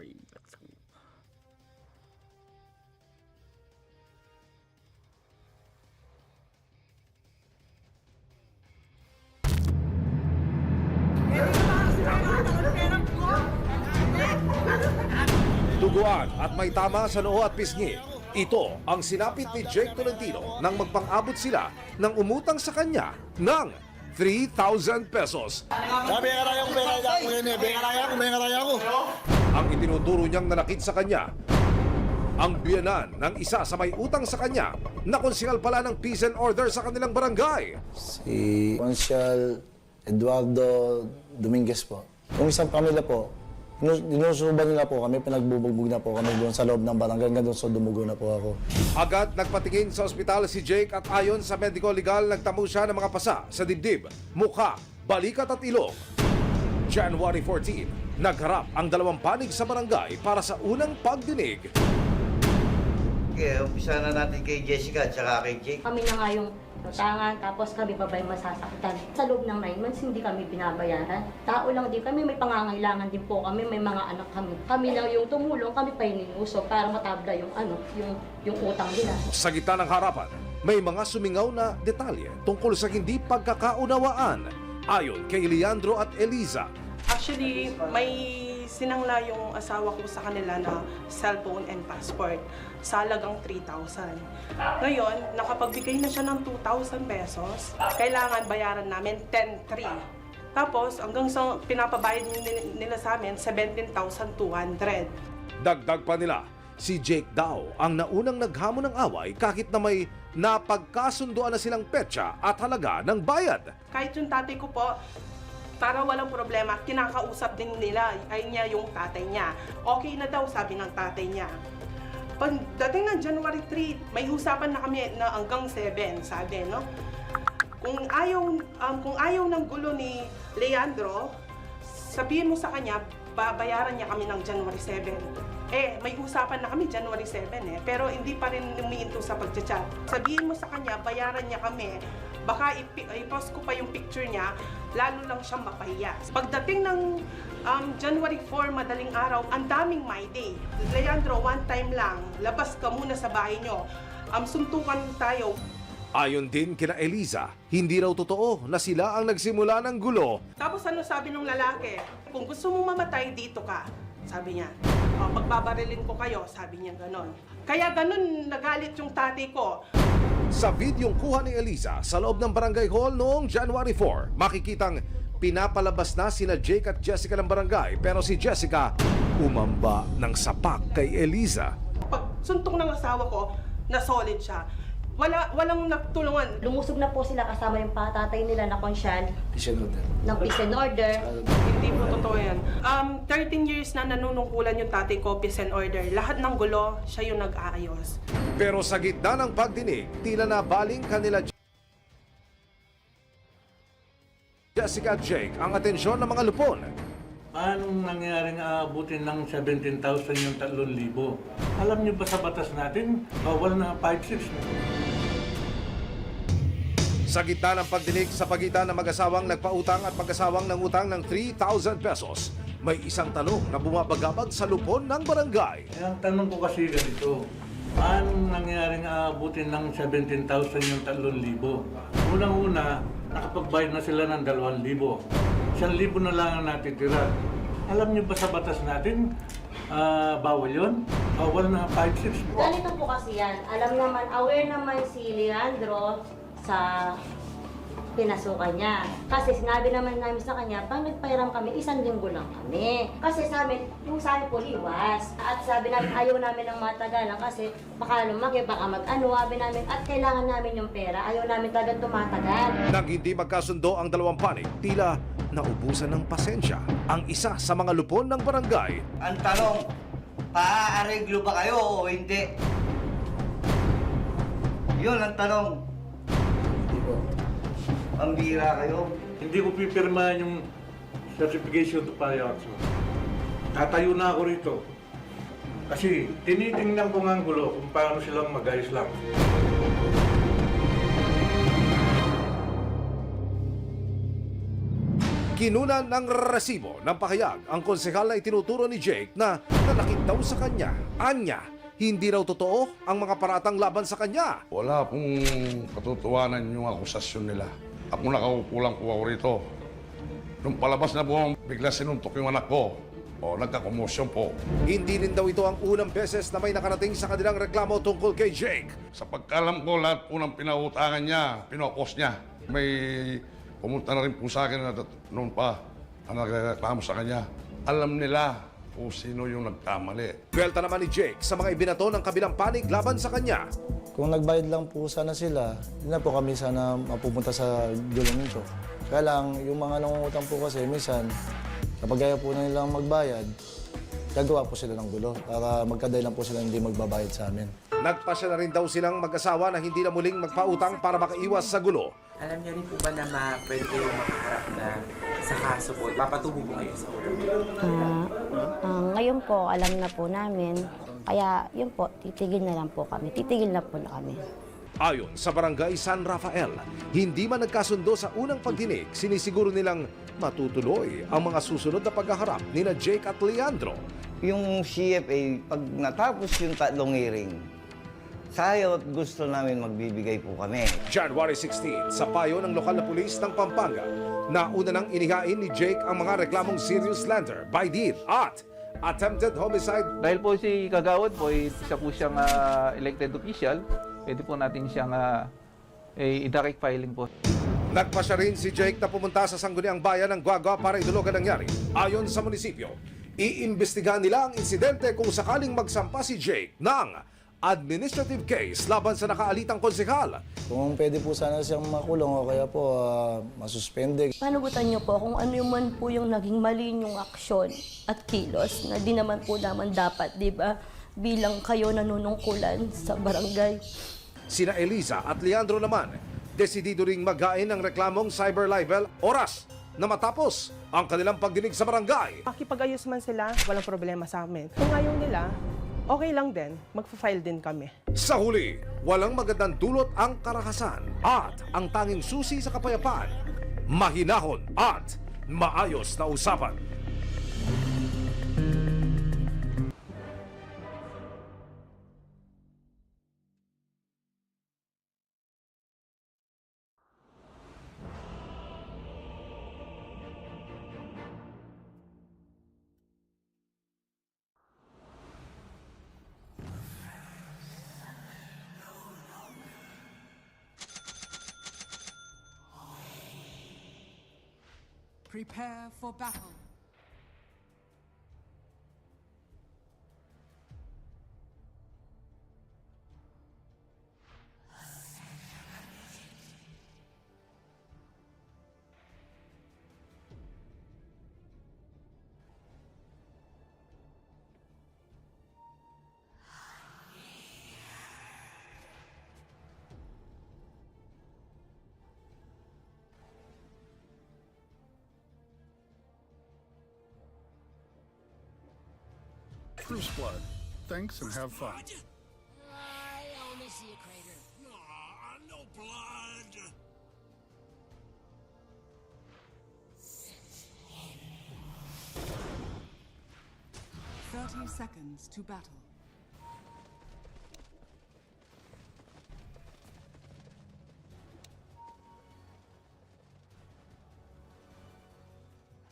Okay, let's go. Duguan at may tama sa noo at pisngi. Ito ang sinapit ni Jake Tolentino nang magpang-abot sila ng umutang sa kanya ng 3,000 pesos. Bengaraya ko. Ang itinuturo niyang nanakit sa kanya, ang biyanan ng isa sa may utang sa kanya na konsyal pala ng peace and order sa kanilang barangay. Si Consyal Eduardo Dominguez po. Yung isang pamilya po, dinusuban nila po kami, pinagbubugbog na po kami doon sa loob ng barangay, hanggang doon so dumugo na po ako. Agad nagpatingin sa ospital si Jake at ayon sa medico-legal nagtamo siya ng mga pasa sa dibdib, mukha, balikat at ilong. January 14, nagharap ang dalawang panig sa barangay para sa unang pagdinig. Okay, umpisa na natin kay Jessica at saka kay Jake. Kami na nga yung utangan, tapos kami pa ba yung masasaktan. Sa loob ng 9 months, hindi kami binabayaran. Tao lang din kami, may pangangailangan din po kami, may mga anak kami. Kami lang yung tumulong, kami pa yung ninusog para matabla yung yung utang nila. Sa gitna ng harapan, may mga sumingaw na detalye tungkol sa hindi pagkakaunawaan ayon kay Leandro at Eliza. Actually, may sinangla yung asawa ko sa kanila na cellphone and passport sa halagang 3,000. Ngayon, nakapagbigay na siya ng 2,000 pesos. Kailangan bayaran namin 10,300. Tapos, hanggang sa pinapabayad nila sa amin, 17,200. Dagdag pa nila, si Jake daw ang naunang naghamon ng away kahit na may napagkasunduan na silang petsa at halaga ng bayad. Kahit yung tatay ko po, para walang problema, kinakausap din nila ay niya yung tatay niya. Okay na daw, sabi ng tatay niya. Pagdating ng January 3, may usapan na kami na hanggang 7, sabi, no? Kung ayaw ng gulo ni Leandro, sabihin mo sa kanya, babayaran niya kami ng January 7. May usapan na kami January 7 pero hindi pa rin umiinto sa pagchat-chat. Sabihin mo sa kanya, bayaran niya kami. Baka i-post ko pa yung picture niya, lalo lang siyang mapahiya. Pagdating ng January 4, madaling araw, ang daming my day. Leandro, one time lang, labas ka muna sa bahay niyo. Suntukan tayo. Ayon din kina Eliza, hindi raw totoo na sila ang nagsimula ng gulo. Tapos ano sabi ng lalaki? Kung gusto mo mamatay, dito ka. Sabi niya, pagbabarilin ko kayo, sabi niya ganon. Kaya ganon nagalit yung tatay ko. Sa videong kuha ni Eliza sa loob ng barangay hall noong January 4, makikitang pinapalabas na sina Jake at Jessica ng barangay pero si Jessica umamba ng sapak kay Eliza. Pag suntok ng asawa ko, na solid siya. Walang nagtulungan. Lumusog na po sila kasama yung patatay nila na konsyal ng peace and order. Hindi po totoo yan. 13 years na nanunungkulan yung tatay ko, peace and order. Lahat ng gulo, siya yung nag-aayos. Pero sa gitna ng pagdinig, tila na baling kanila Jessica at Jake ang atensyon ng mga lupon. Paano nangyaring aabutin ng 17,000 yung 3,000? Alam niyo ba sa batas natin, bawal na 5-6? Sa gitna ng pagdinig sa pagitan ng mag-asawang nagpautang at mag-asawang nangutang ng 3,000 pesos, may isang tanong na bumabagabag sa lupon ng barangay. Ang tanong ko kasi ganito, paano nangyaring aabutin ng 17,000 yung 3,000? Unang-una, nakapagbayad na sila ng 2,000. 1,000 na lang ang natitira. Alam niyo ba sa batas natin, bawal yun? Bawal na 5-6. Ganito po kasi yan. Alam naman, aware naman si Leandro sa pinasukan niya. Kasi sinabi naman namin sa kanya, pag nagpairam kami, 1 linggo lang kami. Kasi sa amin, yung sa amin po liwas. At sabi namin, ayaw namin ng matagalan kasi baka lumaki, baka mag-ano, sabi namin, at kailangan namin yung pera. Ayaw namin talagang tumatagal. Nang hindi magkasundo ang dalawang panig, tila naubusan ng pasensya ang isa sa mga lupon ng barangay. Ang tanong, paaareglo ba kayo o hindi? Yun ang tanong. Hindi po. Pambira kayo. Hindi ko pipirmahan yung certification to payout. Tatayo na ako rito. Kasi tinitingnan ko nga ang gulo kung paano silang mag-ayos lang. Kinunan ng resibo ng pahayag ang konsehal na itinuturo ni Jake na nanakit daw sa kanya. Anya, hindi raw totoo ang mga paratang laban sa kanya. Wala pong katotohanan yung akusasyon nila. Ako nakaukulang po ako rito. Nung palabas na po, bigla sinuntok yung anak ko. O, nagkakomosyon po. Hindi rin daw ito ang unang beses na may nakarating sa kanilang reklamo tungkol kay Jake. Sa pagkalam ko, lahat po ng pinautangan niya, pinopos niya. May pumunta na rin po sa akin na noon pa na nagreklamo sa kanya. Alam nila kung sino yung nagkamali. Kwelta naman ni Jake sa mga ibinato ng kabilang panig laban sa kanya. Kung nagbayad lang po sana sila, hindi na po kami sana mapupunta sa gulong nito. Kaya lang, yung mga nangungutang po kasi, minsan, kapag ayaw po na nilang magbayad, gagawa po sila ng gulo para magkadahilan po sila hindi magbabayad sa amin. Nagpasya na rin daw silang mag-asawa na hindi na muling magpautang para makaiwas sa gulo. Alam niyo rin po ba na pwede kayong makaharap na sa kaso po? Papatubo po kayo sa ulo? Ngayon po, alam na po namin. Kaya yun po, titigil na lang po kami. Titigil na po na kami. Ayon sa Barangay San Rafael, hindi man nagkasundo sa unang pagdinig, sinisiguro nilang matutuloy ang mga susunod na paghaharap nina Jake at Leandro. Yung CFA, pag natapos yung 3 hearing, sayo at gusto namin magbibigay po kami. January 16, sa payo ng lokal na pulis ng Pampanga, nauna nang inihain ni Jake ang mga reklamong serious slander by deed at attempted homicide. Dahil po si Kagawad po, isa po siyang elected official, pwede po natin siyang i-direct filing po. Nagpasya rin si Jake na pumunta sa sangguniang bayan ng Guagua para idulog ang nangyari. Ayon sa munisipyo, iimbestigahan nila ang insidente kung sakaling magsampa si Jake ng administrative case laban sa nakaalitang konsehal. Kung pwede po sana siyang makulong o kaya po masuspende. Panagutan niyo po kung ano man po yung naging mali niyong aksyon at kilos na di naman po naman dapat, di ba? Bilang kayo nanunungkulan sa barangay. Sina Eliza at Leandro naman, desidido ring maghain ng reklamong cyber libel oras na matapos ang kanilang pagdinig sa barangay. Makipag-ayos man sila, walang problema sa amin. Kung ayaw nila, okay lang din, magpa-file din kami. Sa huli, walang magandang dulot ang karakasan at ang tanging susi sa kapayapaan, mahinahon at maayos na usapan. Prepare for battle. Bruce Blood. Thanks and have fun. I only see a crater. No blood. 30 seconds to battle.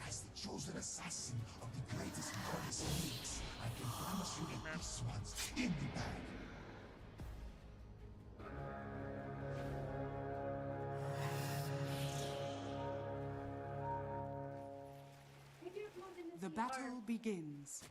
As the chosen assassin of the greatest goddess Phoenix, I can promise you a this one's in the bag. The battle begins.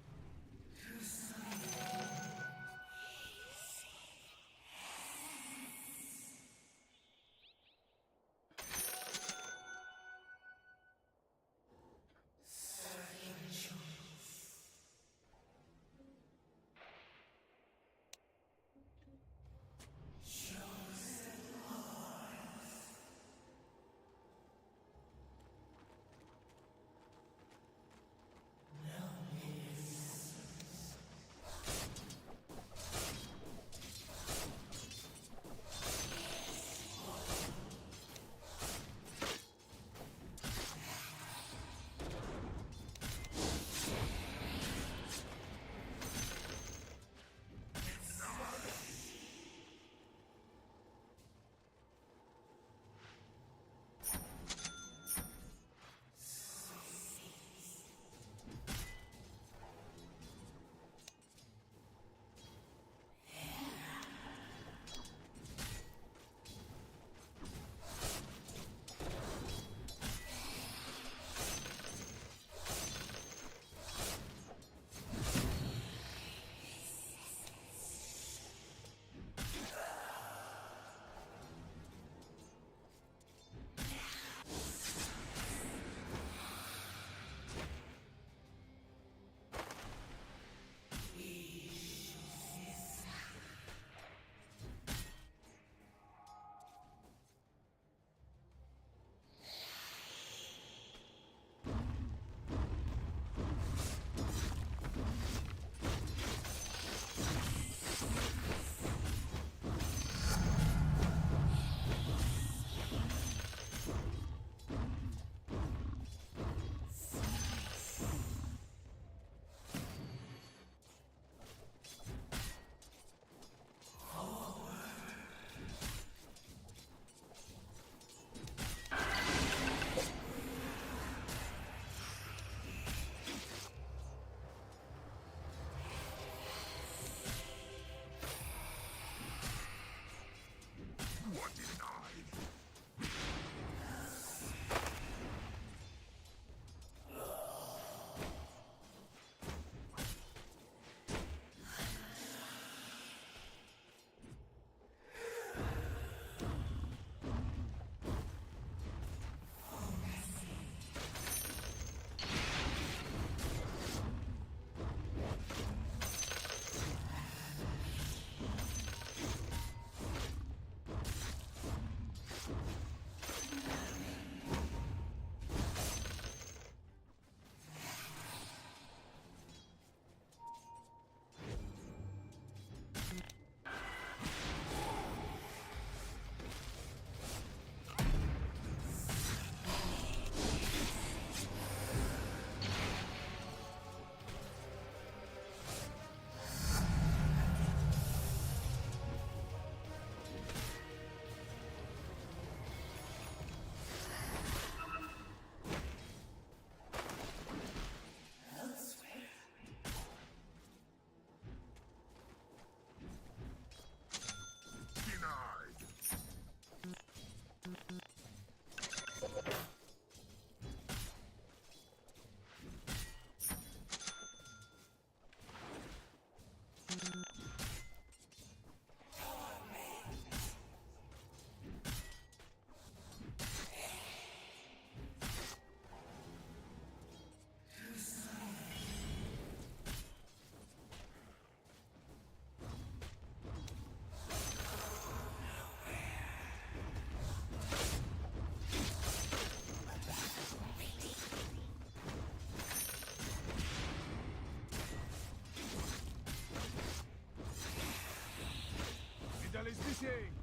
is missing!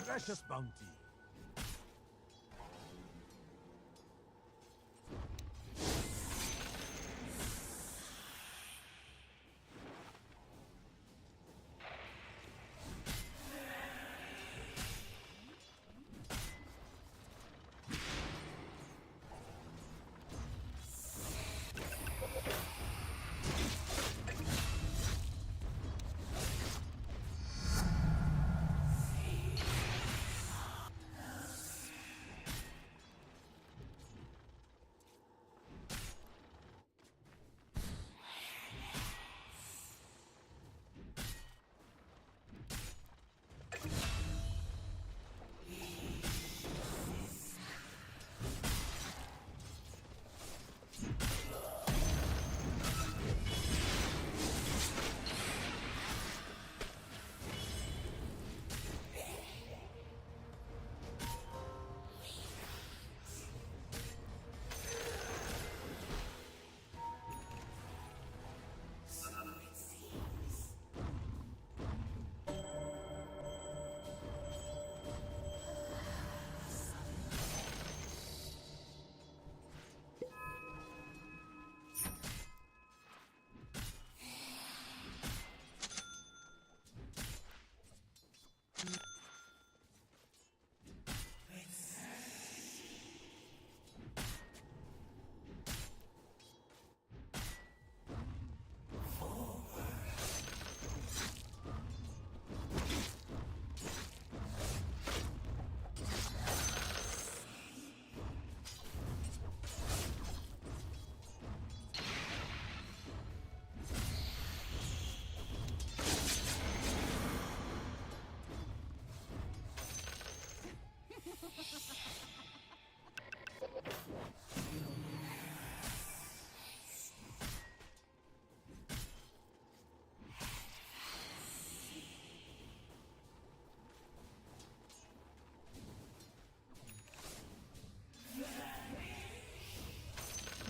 Precious bounty.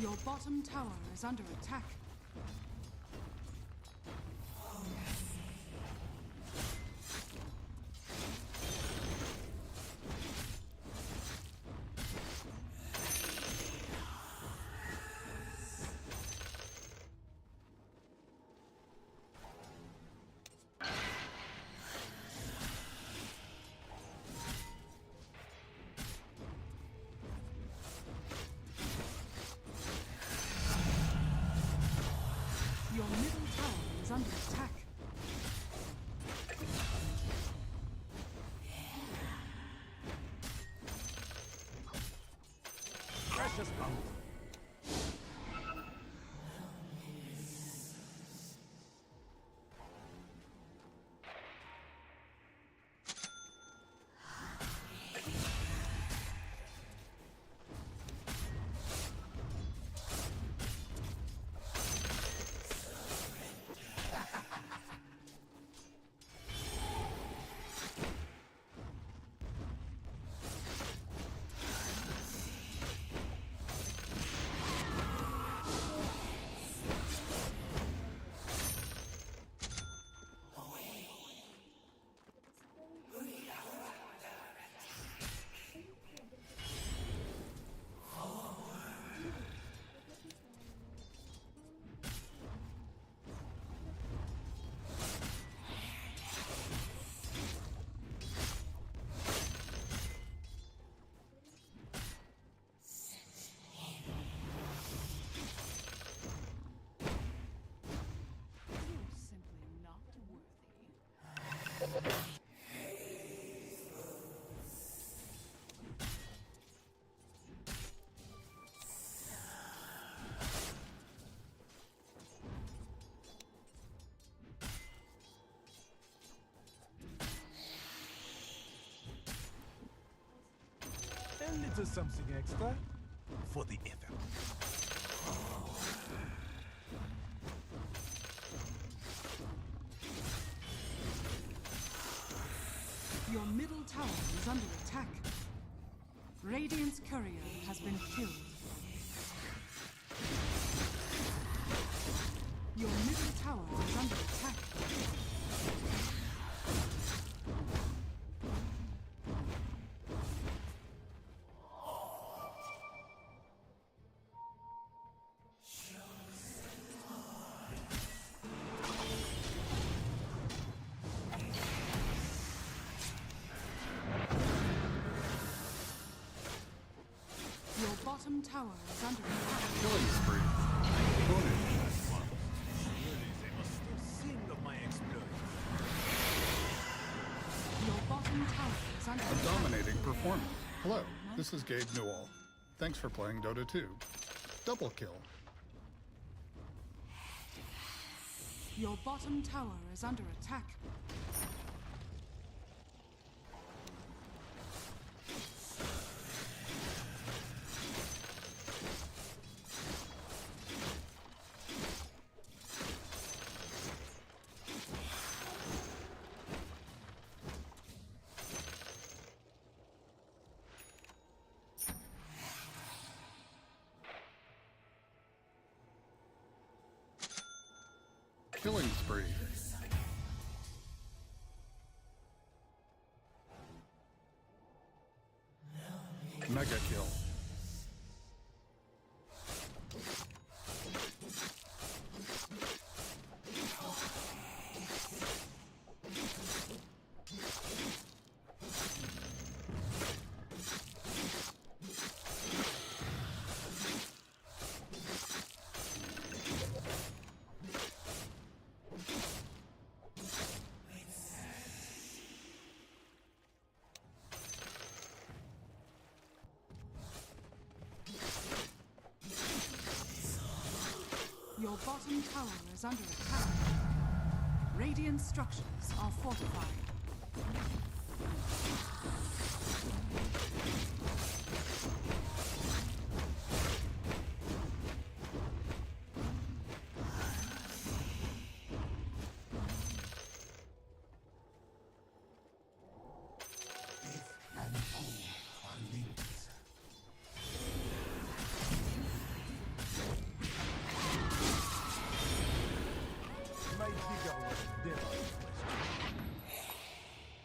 Your bottom tower is under attack. Your middle tower is under attack. Precious bounty. A little something extra for the effort. Your middle tower is under attack. Radiant's courier has been killed. Your middle tower is under attack. Your bottom tower is under attack. Killing spree. Surely they must still sing of my exploit. Your bottom tower is under attack. Dominating performance. Hello, this is Gabe Newell. Thanks for playing Dota 2. Double kill. Your bottom tower is under attack. Killing spree. Mega kill. Your bottom tower is under attack. Radiant structures are fortified.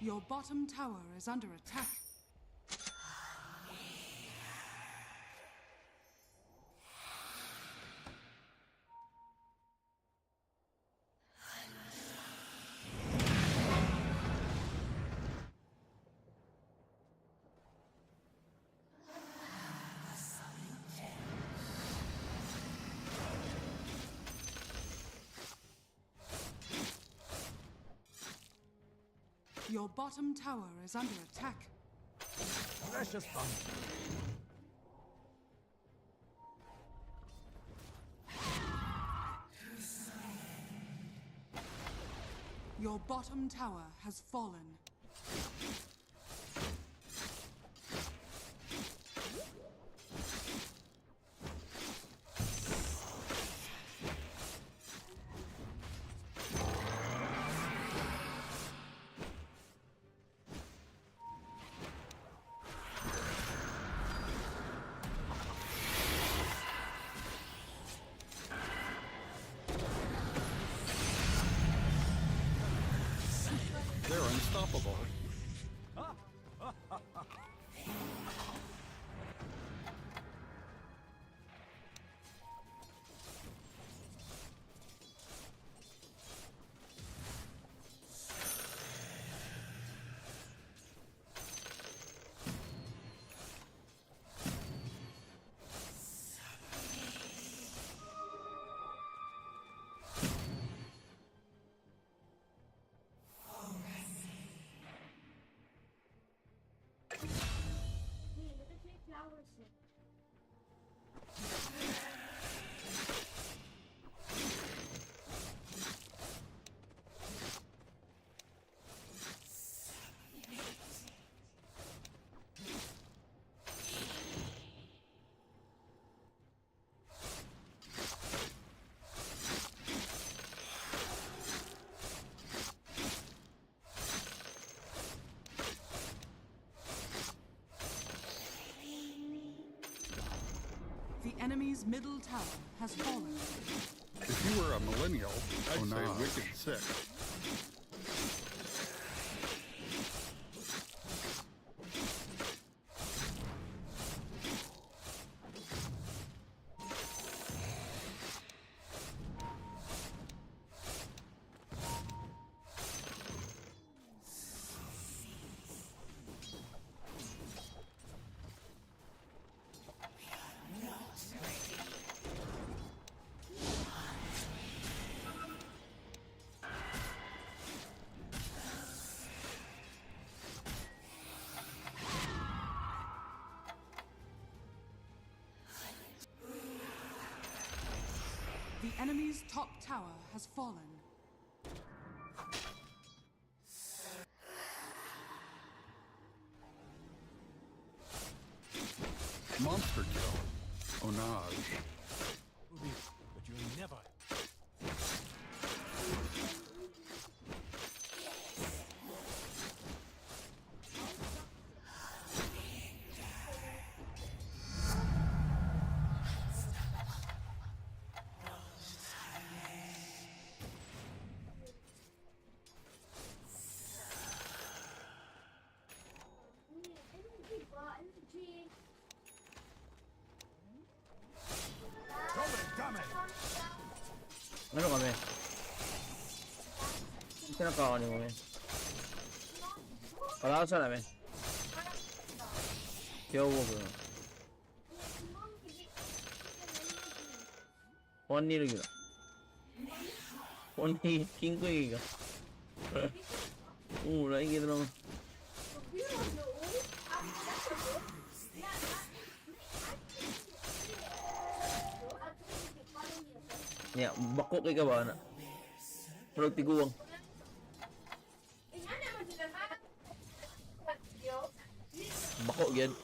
Your bottom tower is under attack. Your bottom tower is under attack. Precious thunder. Your bottom tower has fallen. They're unstoppable. enemy's middle tower has fallen. If you were a millennial, I'd say wicked sick. The enemy's top tower has fallen. Monster kill. Onage. But you'll never. Ano kami? Pinakakanin mo, men. Palakasan namin. Yo, wag na. Pony lagi na. Pony, king ko yung iga. Lagi kita lang. Ya, bako kay ka ba na? Pero tiguwang. Bako gyud.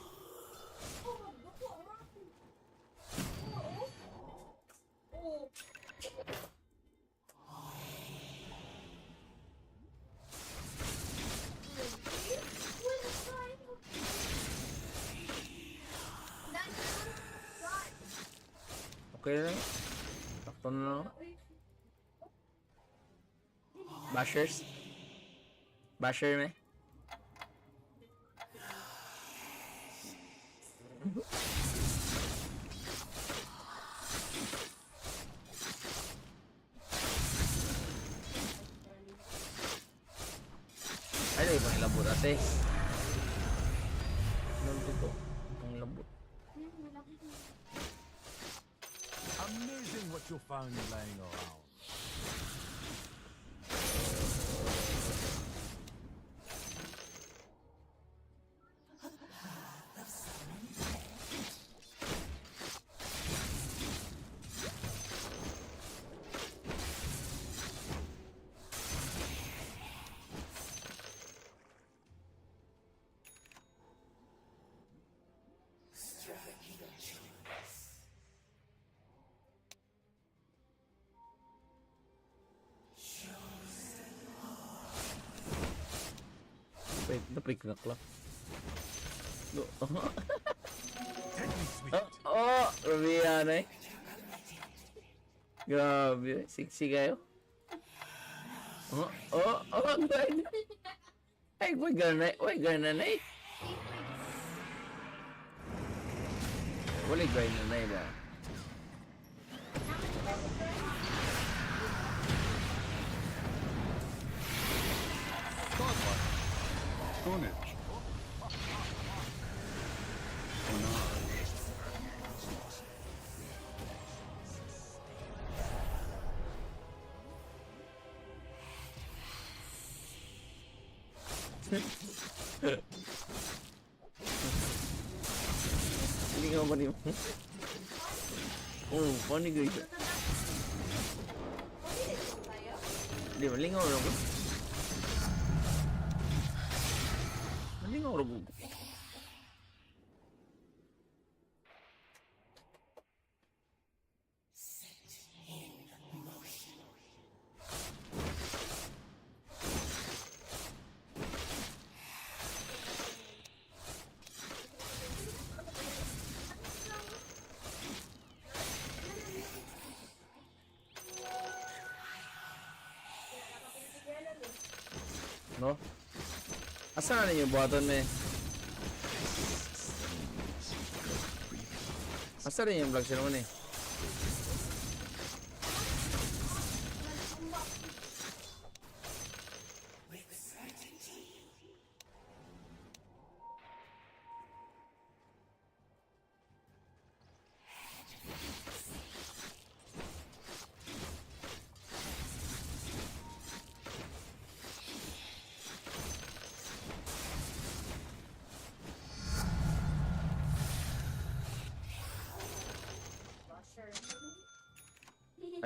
Okay na. Takto na lang. Bashers? Basher me? Ay, lagi pang ilabot ate. Ano ito? Pang ilabot. Amazing what you found lying around. Wait, naprik na clock. No. Grabe yan eh. Grabe, siksi kayo. Ang ganda. Ay, wag gana na eh. Wala gana na eh ba? Stonage. Hindi ka ba niyo? Oh, funny guys. Hindi, malingaw lang ko. Malingaw lang ko. No? Asa na ninyo buhaton me? Asa na yung vlog sila mo ni?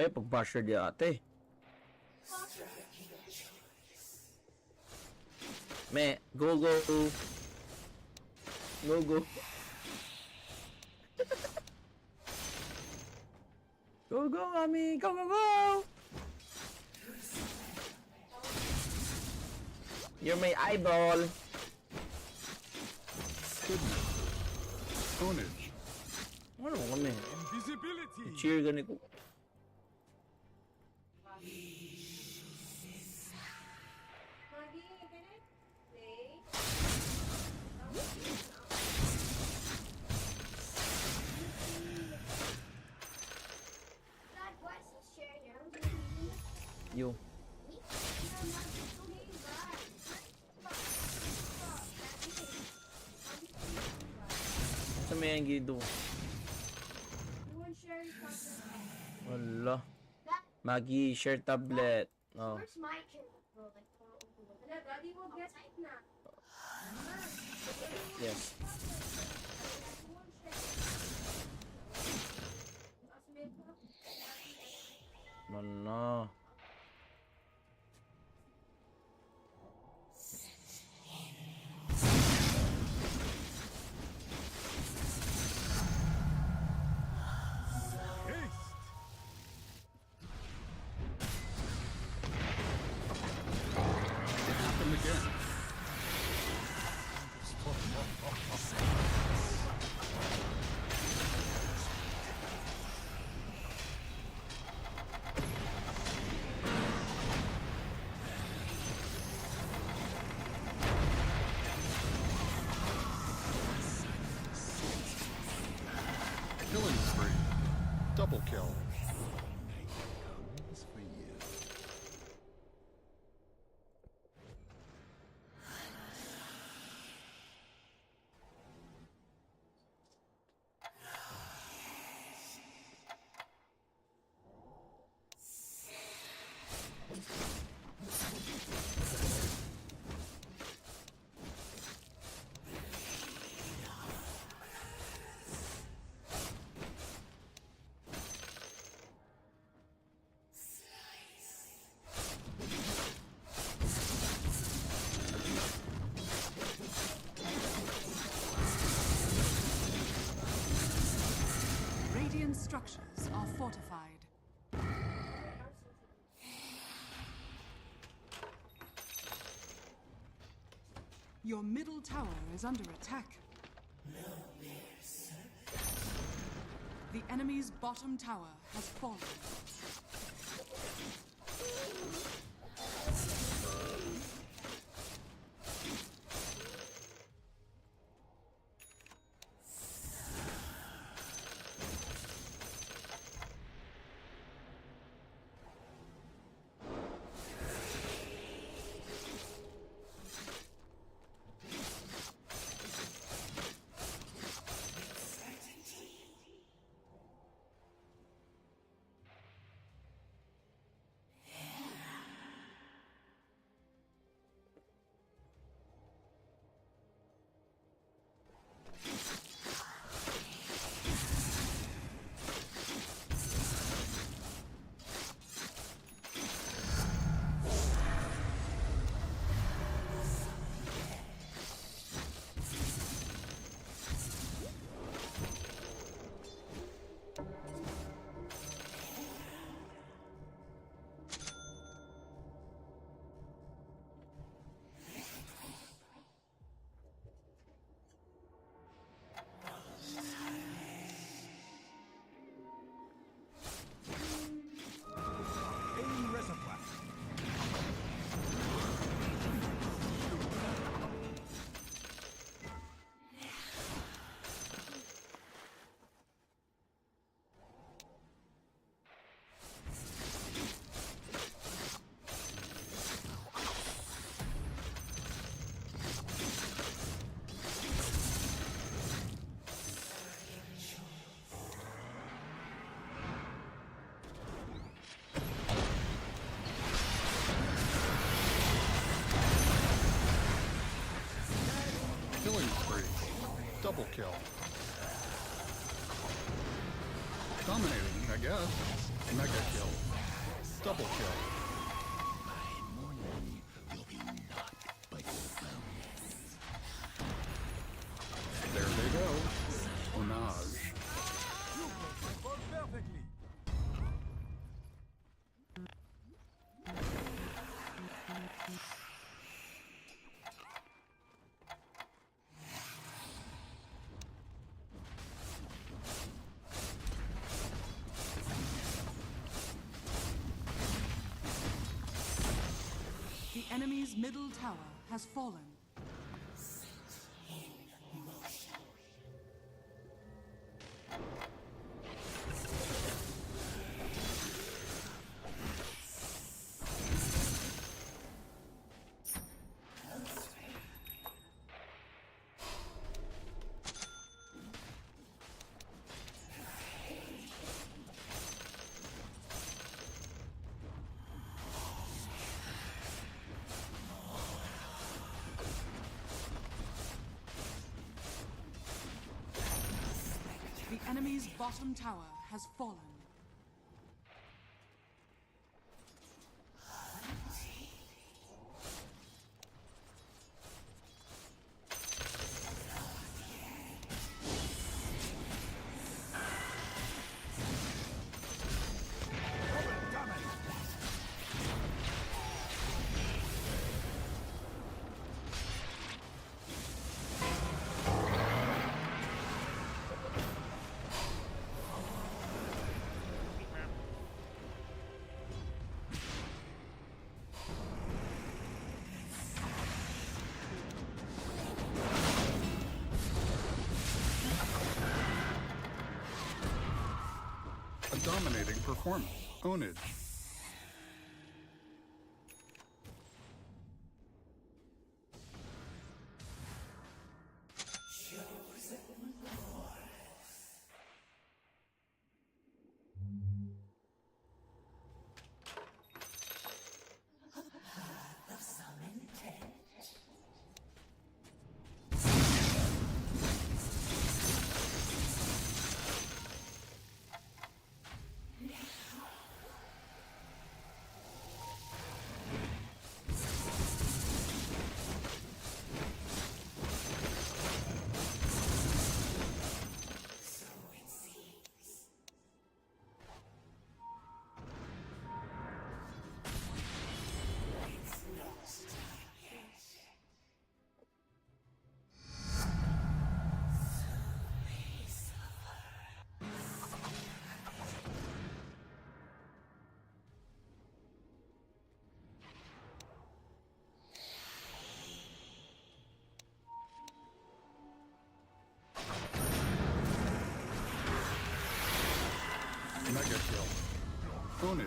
Ay, pag-basher di ate. Me, go, go, go. Go, go. Go, go, mami. Go, go, go. You're my eyeball. Ownage. Ano kami? Invisibility. Cheer ganito. You. Sa may ang gido. Wala. Magi, share tablet. Oh. Yes. Mana? Killing spree. Double kill. Radiant structures are fortified. Your middle tower is under attack. The enemy's bottom tower has fallen. Double kill. Dominating, I guess. Mega kill. Double kill. There they go. Onage. The enemy's middle tower has fallen. The enemy's bottom tower has fallen. A dominating performance. Ownage. Mega kill. Ownage.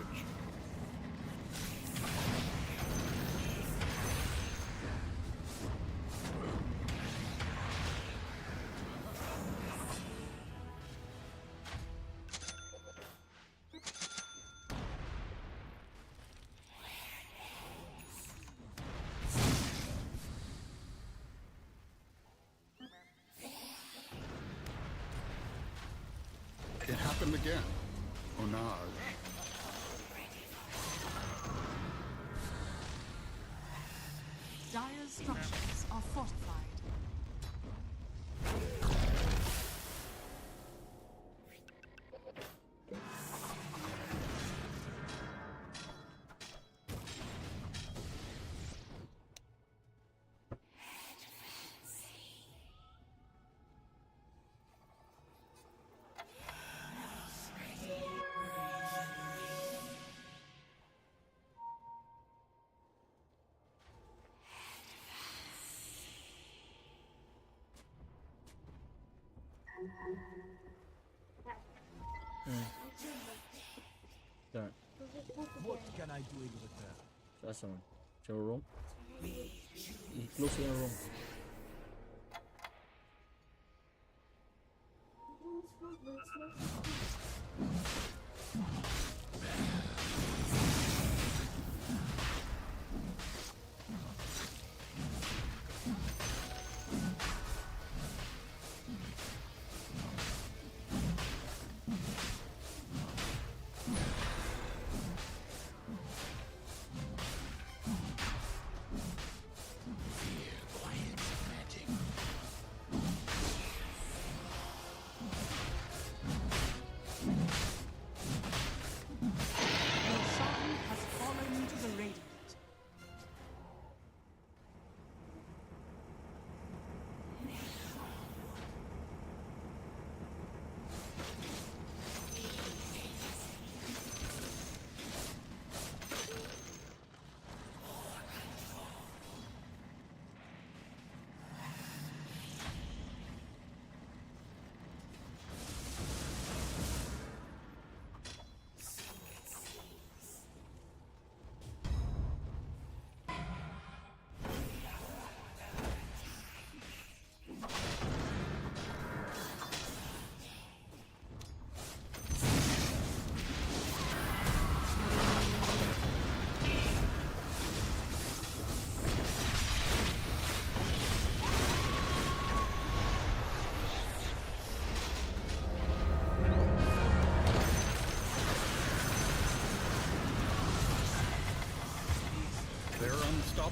It happened again. Onage. Dire's structures are fortified. There. What can I do in return? Saan naman? Sa room? I-close yung room.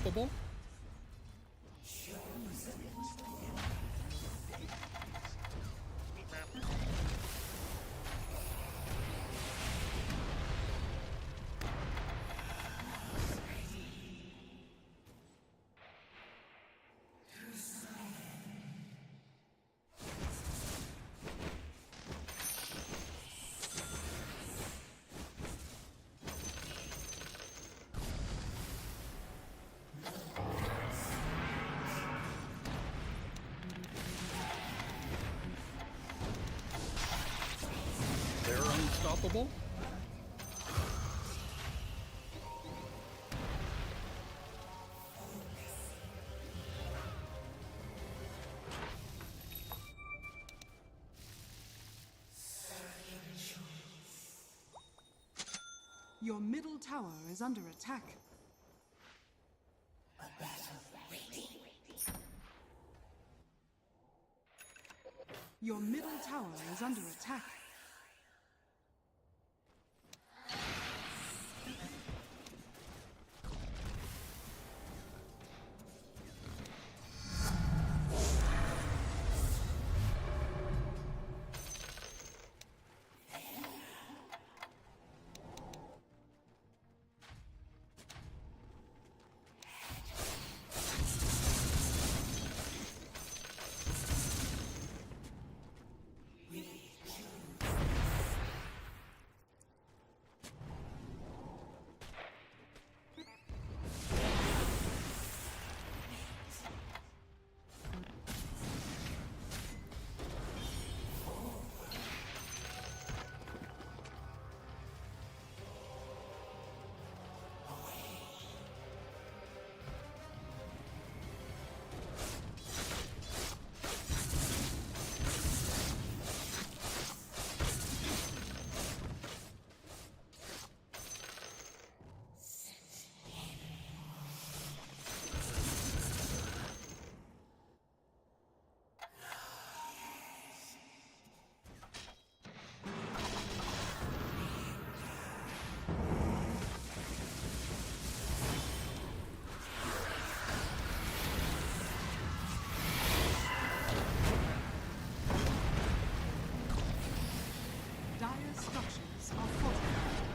unstoppable? They're unstoppable? Your middle tower is under attack. Your middle tower is under attack. Dire structures are fortified.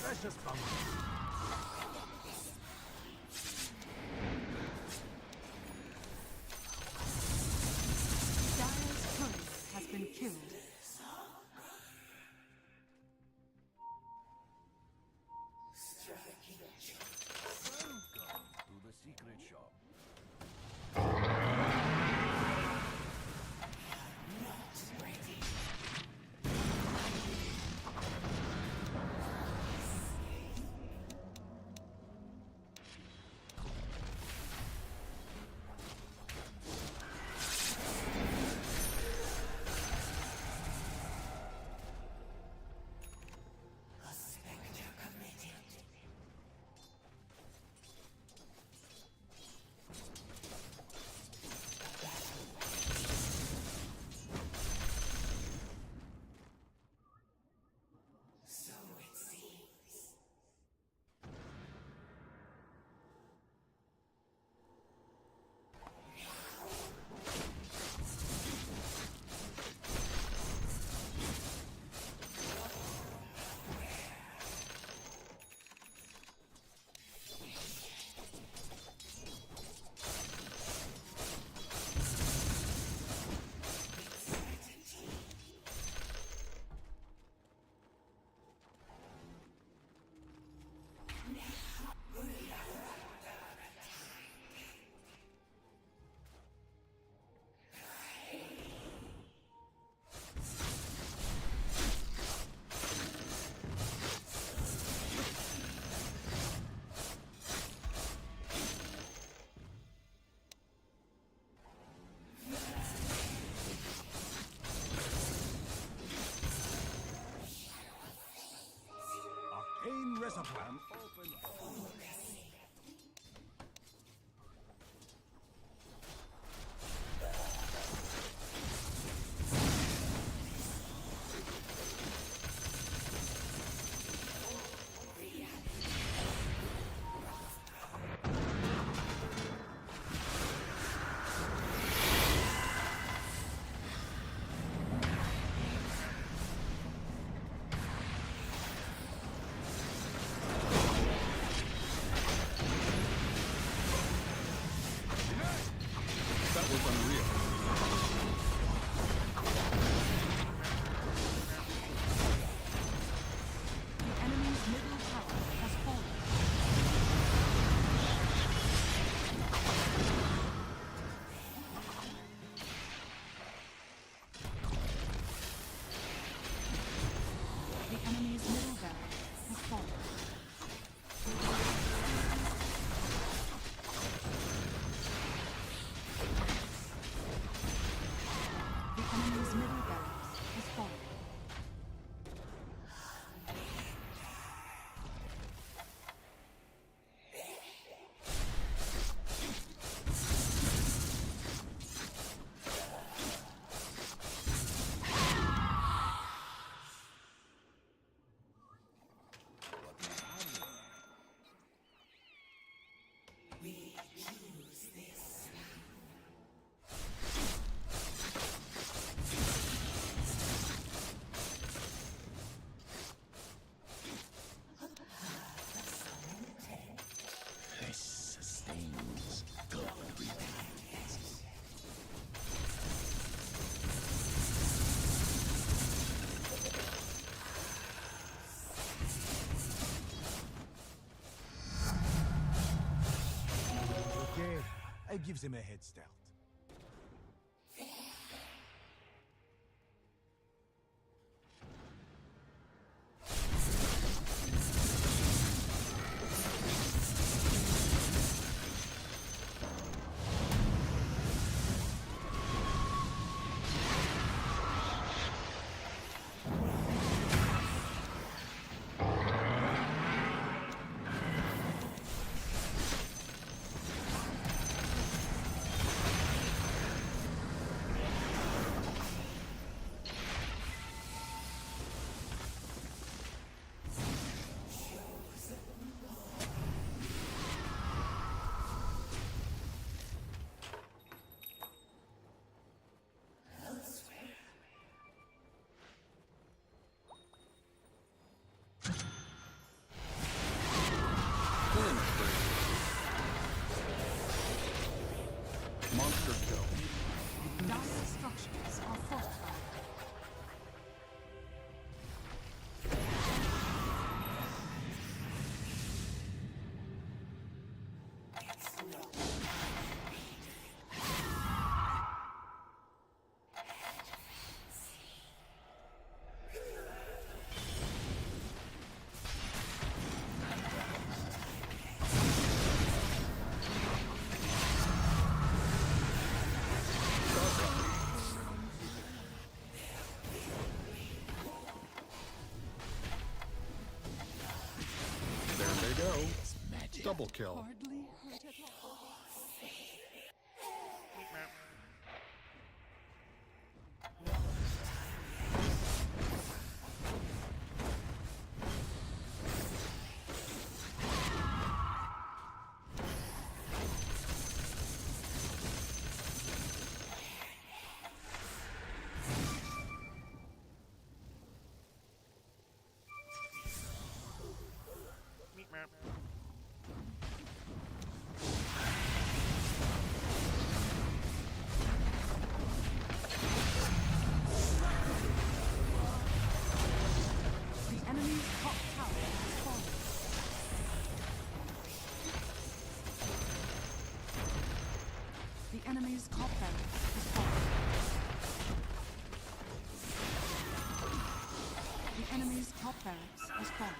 Precious bummer. Dire's courier has been killed. Welcome to the secret shop. That was unreal. The enemy's middle tower has fallen. The enemy's middle barracks has fallen. The enemy's middle barracks has fallen. This sustains gold remains. Okay, I give them a head start. Monster kill. Dire structures are fortified. There they go. Double kill. Hardly hurt at all. The enemy's top tower has fallen. The enemy's top barracks has fallen. The enemy's top barracks has fallen.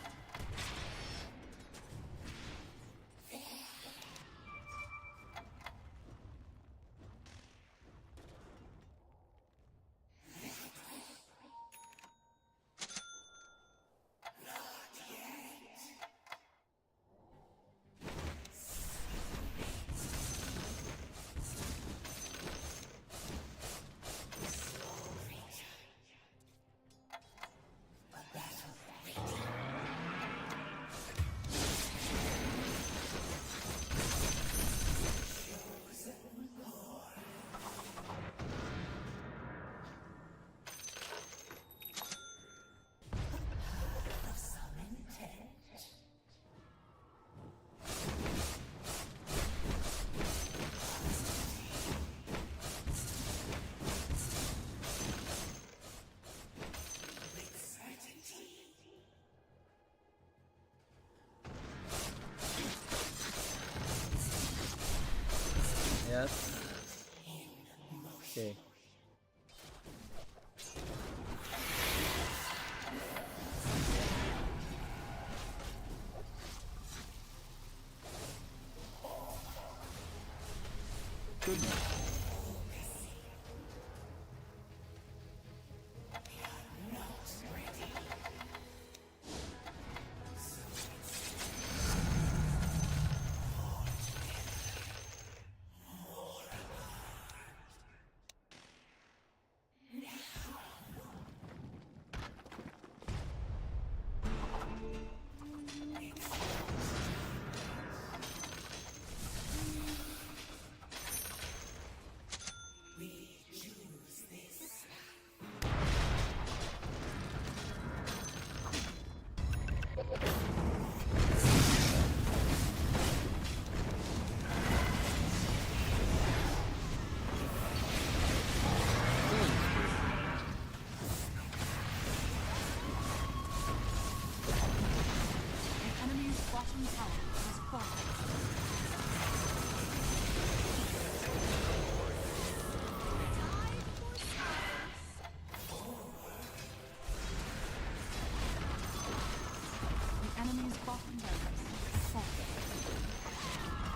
bottom barracks has fallen.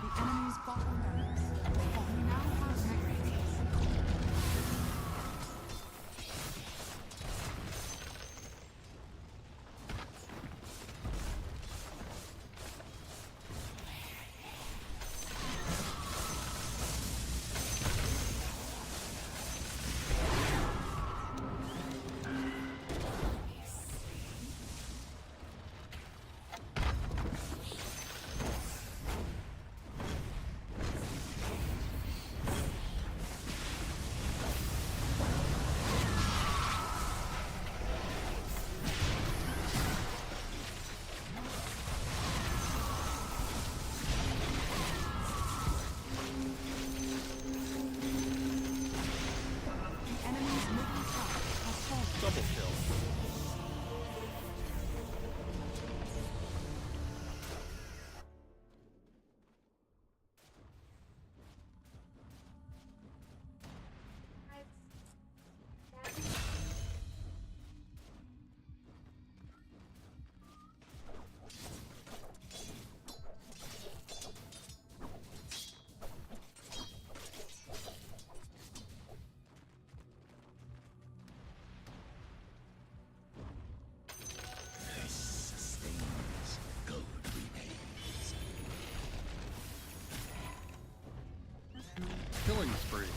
The enemy's bottom barracks has fallen. We now have mechanisms. Double kill. Killing spree.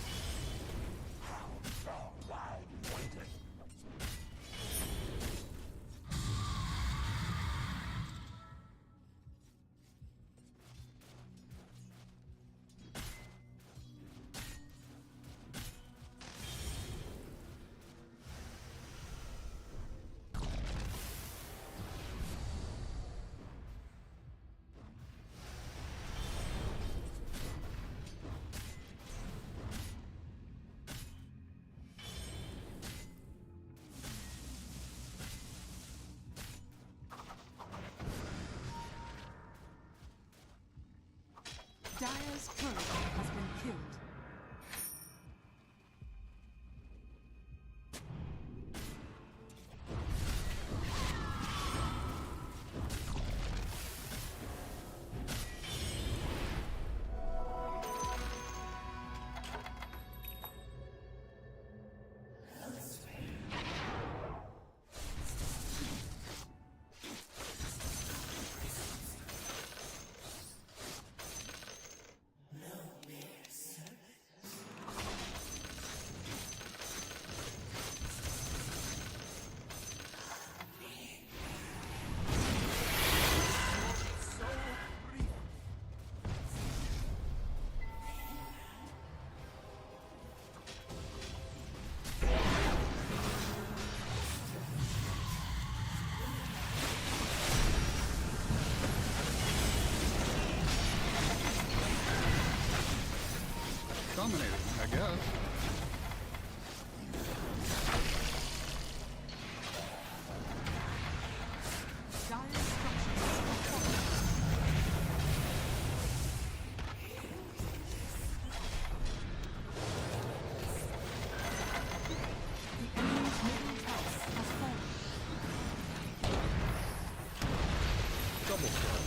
Dire's turret has been killed. Dominating, I guess. Double kill.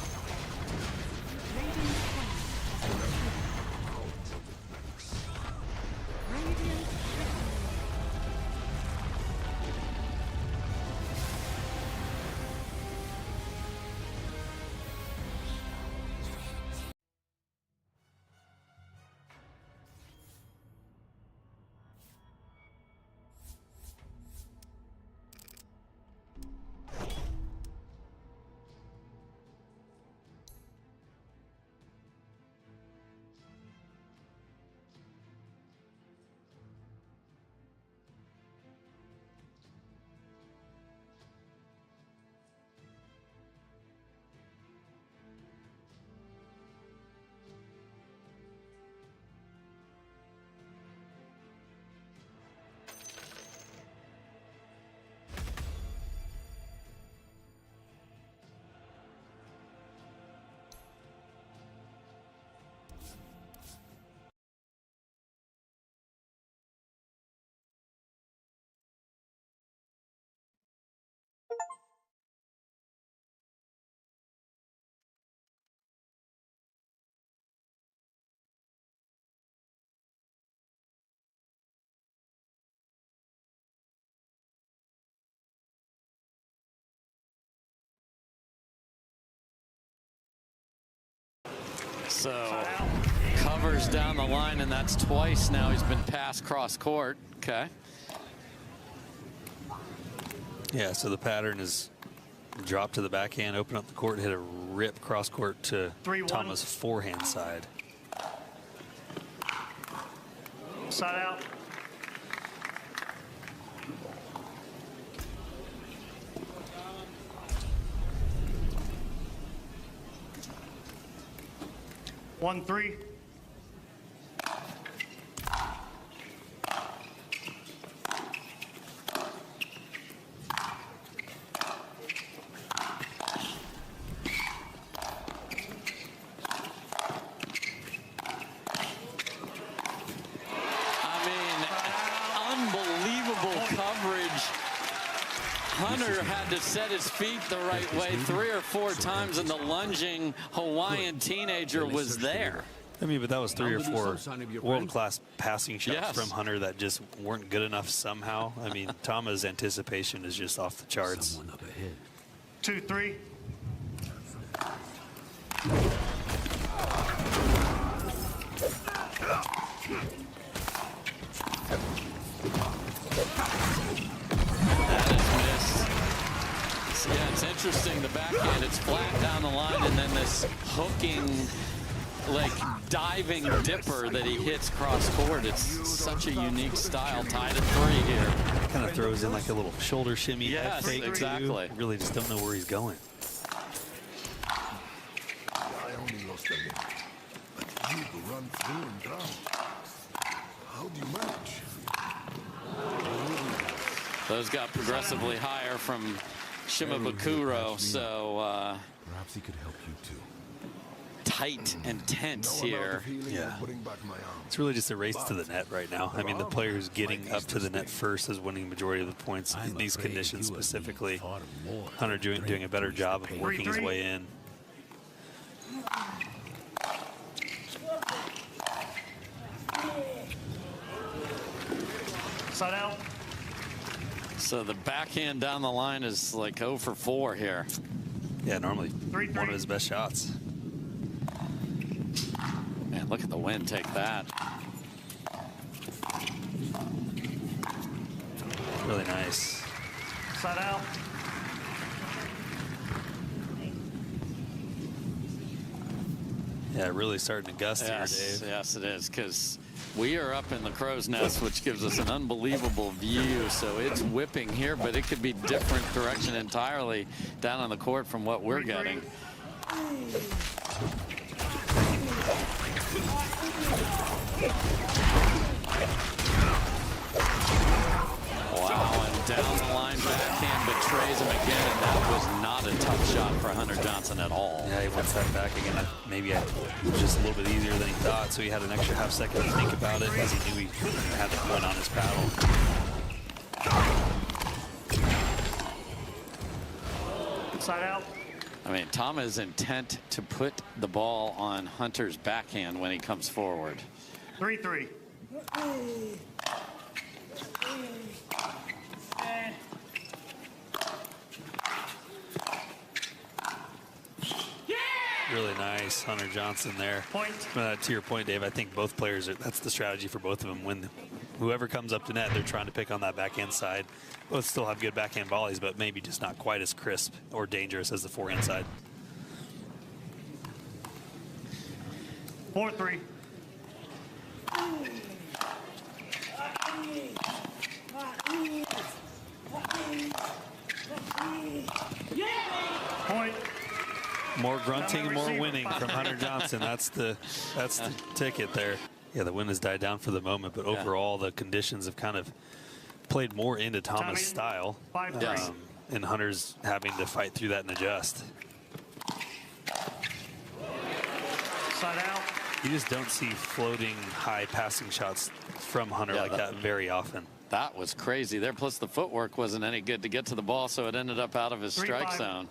So covers down the line, and that's twice now he's been passed cross court. Okay. Yeah, so the pattern is drop to the backhand, open up the court, hit a rip cross court to 3-1. Tama's forehand side. Side out. One, 3. Hunter had to set his feet the right way 3 or 4 times, and the lunging Hawaiian teenager was there. I mean, but that was 3 or 4 world-class passing shots from Hunter that just weren't good enough somehow. I mean, Tama's anticipation is just off the charts. 2, 3. Yeah, it's interesting. The backhand, it's flat down the line, and then this hooking, like diving dipper that he hits cross court. It's such a unique style. Tied at 3 here. Kind of throws in like a little shoulder shimmy. Yes, fake exactly. Too. Really just don't know where he's going. I only lost a leg, but you could run through and drown. How do you manage? Those got progressively higher from Shimabukuro, so perhaps he could help you too. Tight and tense here. Yeah, it's really just a race to the net right now. I mean, the player who's getting up to the net first is winning the majority of the points in these conditions specifically. Hunter doing a better job of working his way in. Side out. So the backhand down the line is like 0 for 4 here. Yeah, normally one of his best shots. Man, look at the wind take that. Really nice. Side out. Yeah, really starting to gust here, Dave. Yes, it is, because we are up in the crow's nest, which gives us an unbelievable view. So it's whipping here, but it could be different direction entirely down on the court from what we're getting. Wow, and down the line backhand betrays him again, and that was not a tough shot for Hunter Johnson at all. Yeah, he wants that back again. Maybe it was just a little bit easier than he thought, so he had an extra half second to think about it as he knew he had the point on his paddle. Side out. I mean, Tama is intent to put the ball on Hunter's backhand when he comes forward. 3-3. Really nice, Hunter Johnson there. Point. To your point, Dave, I think both players, that's the strategy for both of them. When whoever comes up to net, they're trying to pick on that backhand side. Both still have good backhand volleys, but maybe just not quite as crisp or dangerous as the forehand side. 4-3. Point. More grunting, more winning from Hunter Johnson. That's the ticket there. Yeah, the wind has died down for the moment, but overall the conditions have kind of played more into Tama's style. And Hunter's having to fight through that and adjust. Side out. You just don't see floating high passing shots from Hunter like that very often. That was crazy there. Plus the footwork wasn't any good to get to the ball, so it ended up out of his strike zone.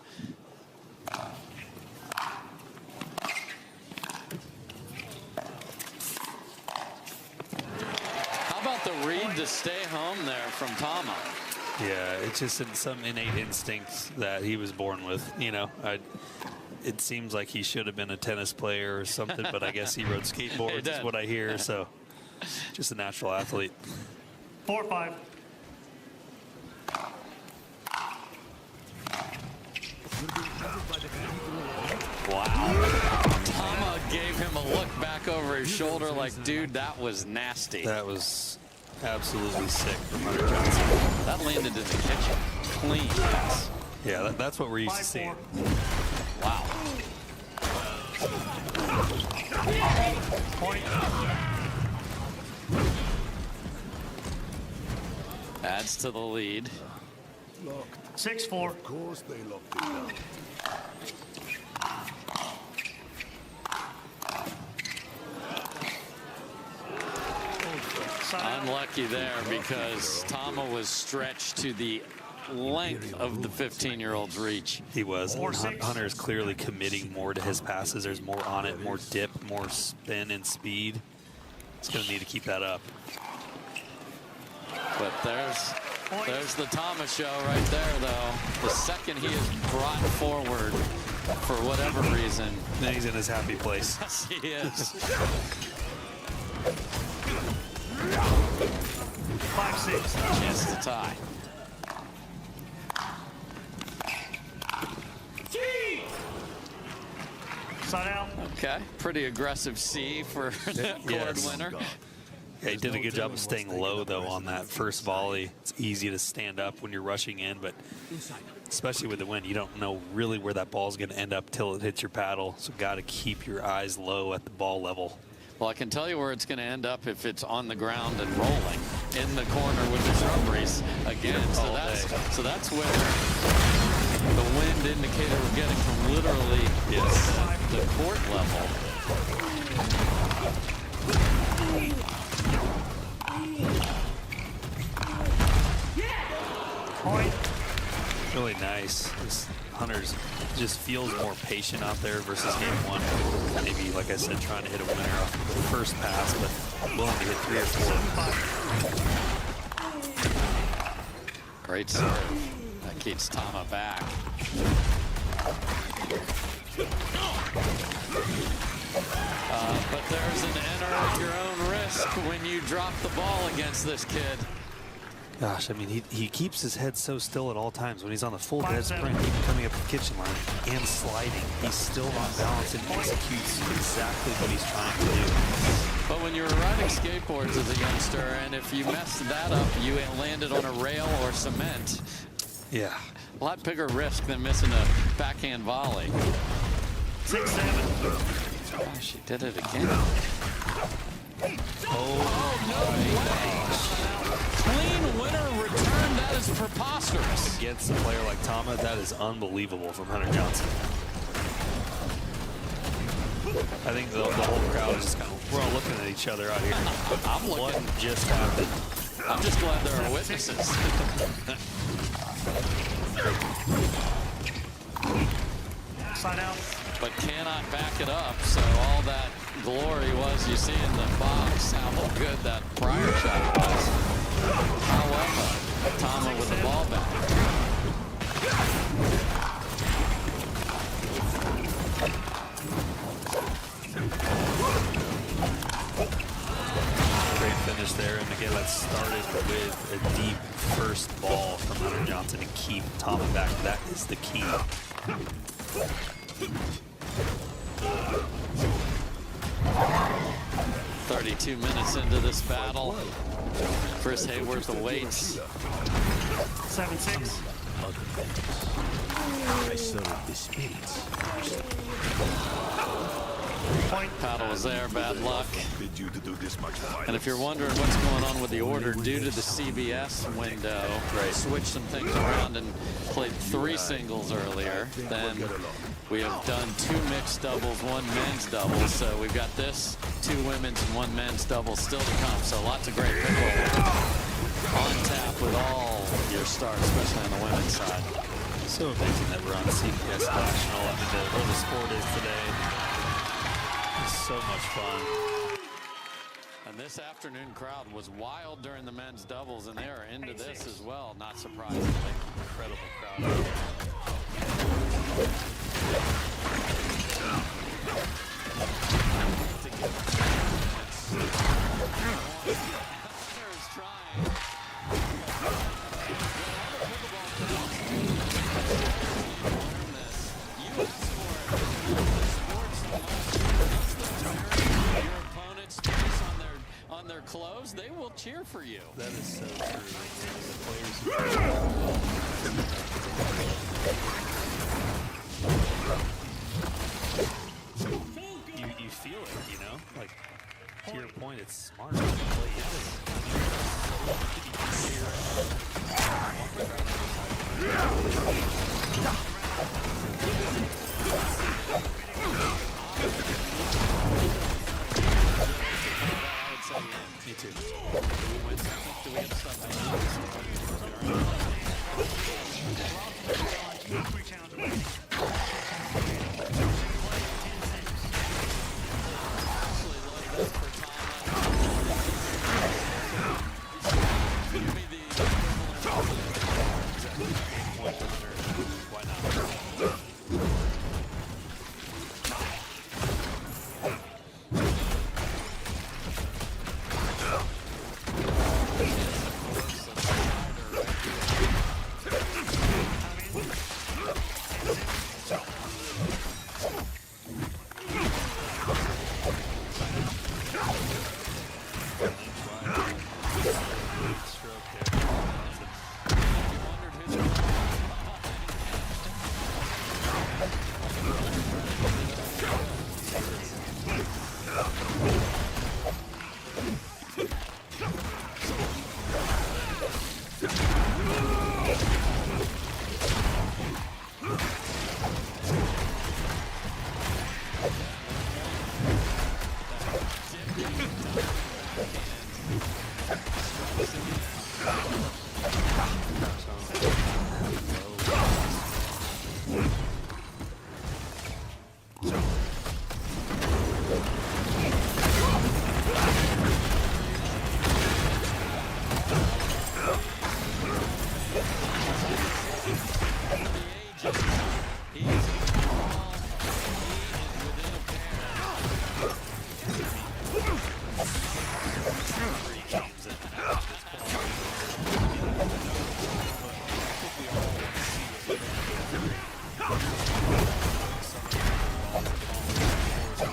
How about the read to stay home there from Tama? Yeah, it's just some innate instincts that he was born with. You know, it seems like he should have been a tennis player or something, but I guess he rode skateboards is what I hear. So just a natural athlete. 4-5. Wow. Tama gave him a look back over his shoulder like, dude, that was nasty. That was absolutely sick from Hunter Johnson. That landed in the kitchen. Clean pass. Yeah, that's what we're used to seeing. Wow. Point. Adds to the lead. 6-4. Of course they locked it down. Unlucky there because Tama was stretched to the length of the 15-year-old's reach. He was. Hunter is clearly committing more to his passes. There's more on it, more dip, more spin and speed. He's going to need to keep that up. But there's the Tama show right there, though. The second he is brought forward for whatever reason. Then he's in his happy place. Yes, he is. 5-6. Chance to tie. Side out. Okay, pretty aggressive C for the cord winner. Yeah, he did a good job of staying low, though, on that first volley. It's easy to stand up when you're rushing in, but especially with the wind, you don't know really where that ball's going to end up till it hits your paddle. So got to keep your eyes low at the ball level. Well, I can tell you where it's going to end up if it's on the ground and rolling in the corner with the shrubberies again. So that's where the wind indicator we're getting from literally the court level. Point. Really nice. This Hunter's just feels more patient out there versus game one. Maybe, like I said, trying to hit a winner off the first pass, but willing to hit 3 or 4. Great serve. That keeps Tama back. But there's an enter at your own risk when you drop the ball against this kid. Gosh, I mean, he keeps his head so still at all times. When he's on the full dead sprint, even coming up the kitchen line and sliding, he's still on balance and executes exactly what he's trying to do. But when you were riding skateboards as a youngster, and if you messed that up, you landed on a rail or cement. Yeah. A lot bigger risk than missing a backhand volley. 6-7. Gosh, she did it again. Oh, no way. Clean winner return. That is preposterous. Against a player like Tama, that is unbelievable from Hunter Johnson. I think the whole crowd is just kind of, we're all looking at each other out here. I'm looking. What just happened? I'm just glad there are witnesses. Side out. But cannot back it up, so all that glory was you see in the box how good that prior shot was. However, Tama with the ball back. Great finish there, and again, that started with a deep first ball from Hunter Johnson and keep Tama back. That is the key. 32 minutes into this battle. Chris Hayworth awaits. 7-6. I serve the spirits. Paddle was there, bad luck. Bid you to do this much violence. And if you're wondering what's going on with the order, due to the CBS window, switched some things around and played 3 singles earlier. Then we have done 2 mixed doubles, 1 men's double. So we've got this, 2 women's and 1 men's double still to come. So lots of great pickle on tap with all your stars, especially on the women's side. So amazing that we're on CBS National. I mean, where the sport is today. It's so much fun. And this afternoon crowd was wild during the men's doubles, and they are into this as well, not surprisingly. Incredible crowd. for you. That is so true. The players you feel it, you know? Like, to your point, it's smart to play Me too. Do we have stuff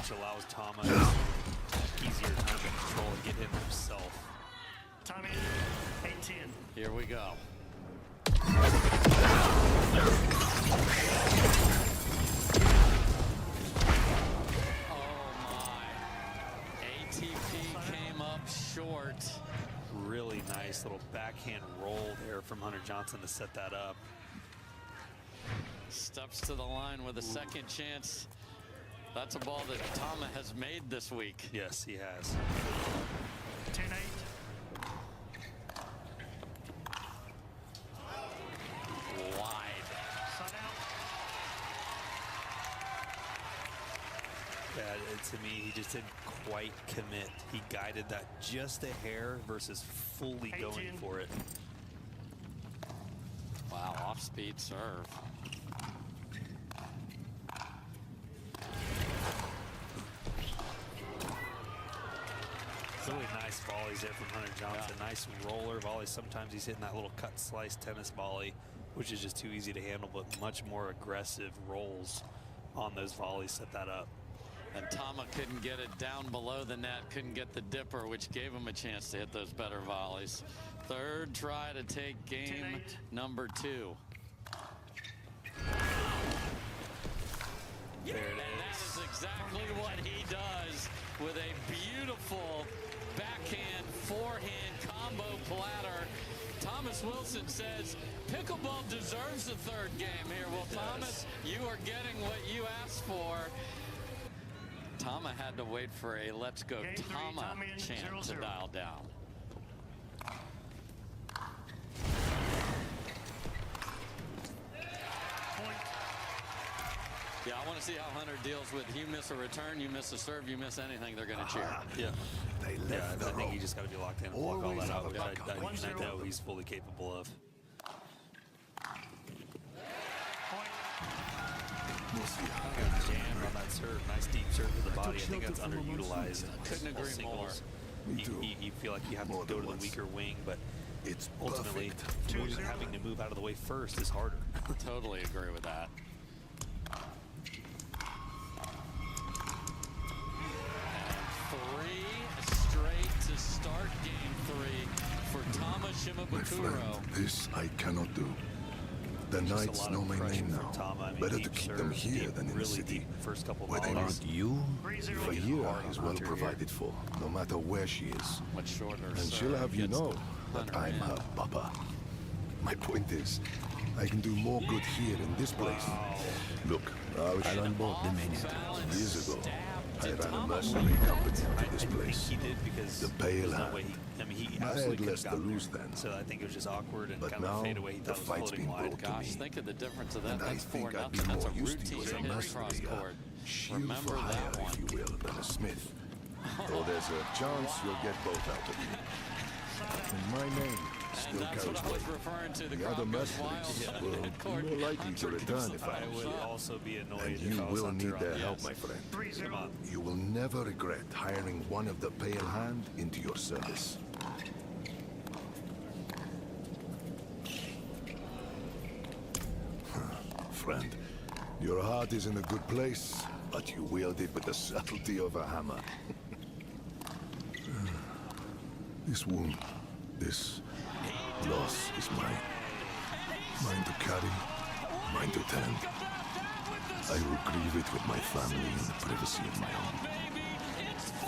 which allows Tama easier time to control and get him himself. Time in 8-10. Here we go. Oh my. ATP came up short. Really nice little backhand roll there from Hunter Johnson to set that up. Steps to the line with a second chance. That's a ball that Tama has made this week. Yes, he has. 10-8. Wide. Side out. Yeah, to me, he just didn't quite commit. He guided that just a hair versus fully going for it. Wow, off-speed serve. Really nice volleys there from Hunter Johnson. Yeah. Nice roller volleys. Sometimes he's hitting that little cut slice tennis volley, which is just too easy to handle, but much more aggressive rolls on those volleys set that up. And Tama couldn't get it down below the net, couldn't get the dipper, which gave him a chance to hit those better volleys. Third try to take game number 2. There it is. And that is exactly what he does with a beautiful backhand, forehand combo platter. Thomas Wilson says pickleball deserves the third game here. Well, Thomas, you are getting what you asked for. Tama had to wait for a let's go Tama chant to dial down. Yeah, I want to see how Hunter deals with you miss a return, you miss a serve, you miss anything, they're going to cheer. Yeah. I think you just got to be locked in and block all that out, which I know he's fully capable of. Jammed on that serve, nice deep serve to the body. I think that's underutilized. Couldn't agree more. You feel like you have to go to the weaker wing, but it's ultimately having to move out of the way first is harder. Totally agree with that. And 3 straight to start game 3. for Tama My friend, Shimabukuro. this I cannot do. The Just a knights lot know of my pressure name from now. Tama. I mean, Better deep to keep them serve, here deep, than in the really city, deep first couple where they volleys. need you. For a year, hard on is well Hunter here. provided for, no matter where she is. Much shorter. And she'll have you gets know the that Hunter I'm in. her papa. My point is, I can do more good here in this place. Look, I was on board the Maniac years ago. I ran a mercenary company to this place. He did because The Pale there's no Hand. way he I absolutely had could less have to gotten lose there. then. So I think it was just awkward and But kind of now, a fadeaway. He the thought it was fight's floating been wide. brought to Gosh, me. think of the difference of that. And I That's think 4-0. I'd be That's a more used to routine you as a hit mercenary, across court. shield Remember for hire, that one. if you will, than a smith. Though there's a chance you'll get both out of me. And my name still That's carries what I was weight. referring to. The The other crowd goes mercenaries wild. will be more likely to return if I I would was. also be annoyed And if you I was will Hunter need on their the help, yes. my friend. Come on. You will never regret hiring one of the Pale Hand into your service. Friend, your heart is in a good place, but you wield it with the subtlety of a hammer. This wound, this loss is mine. Mine to carry, mine to tend. I will grieve it with my family in the privacy of my home.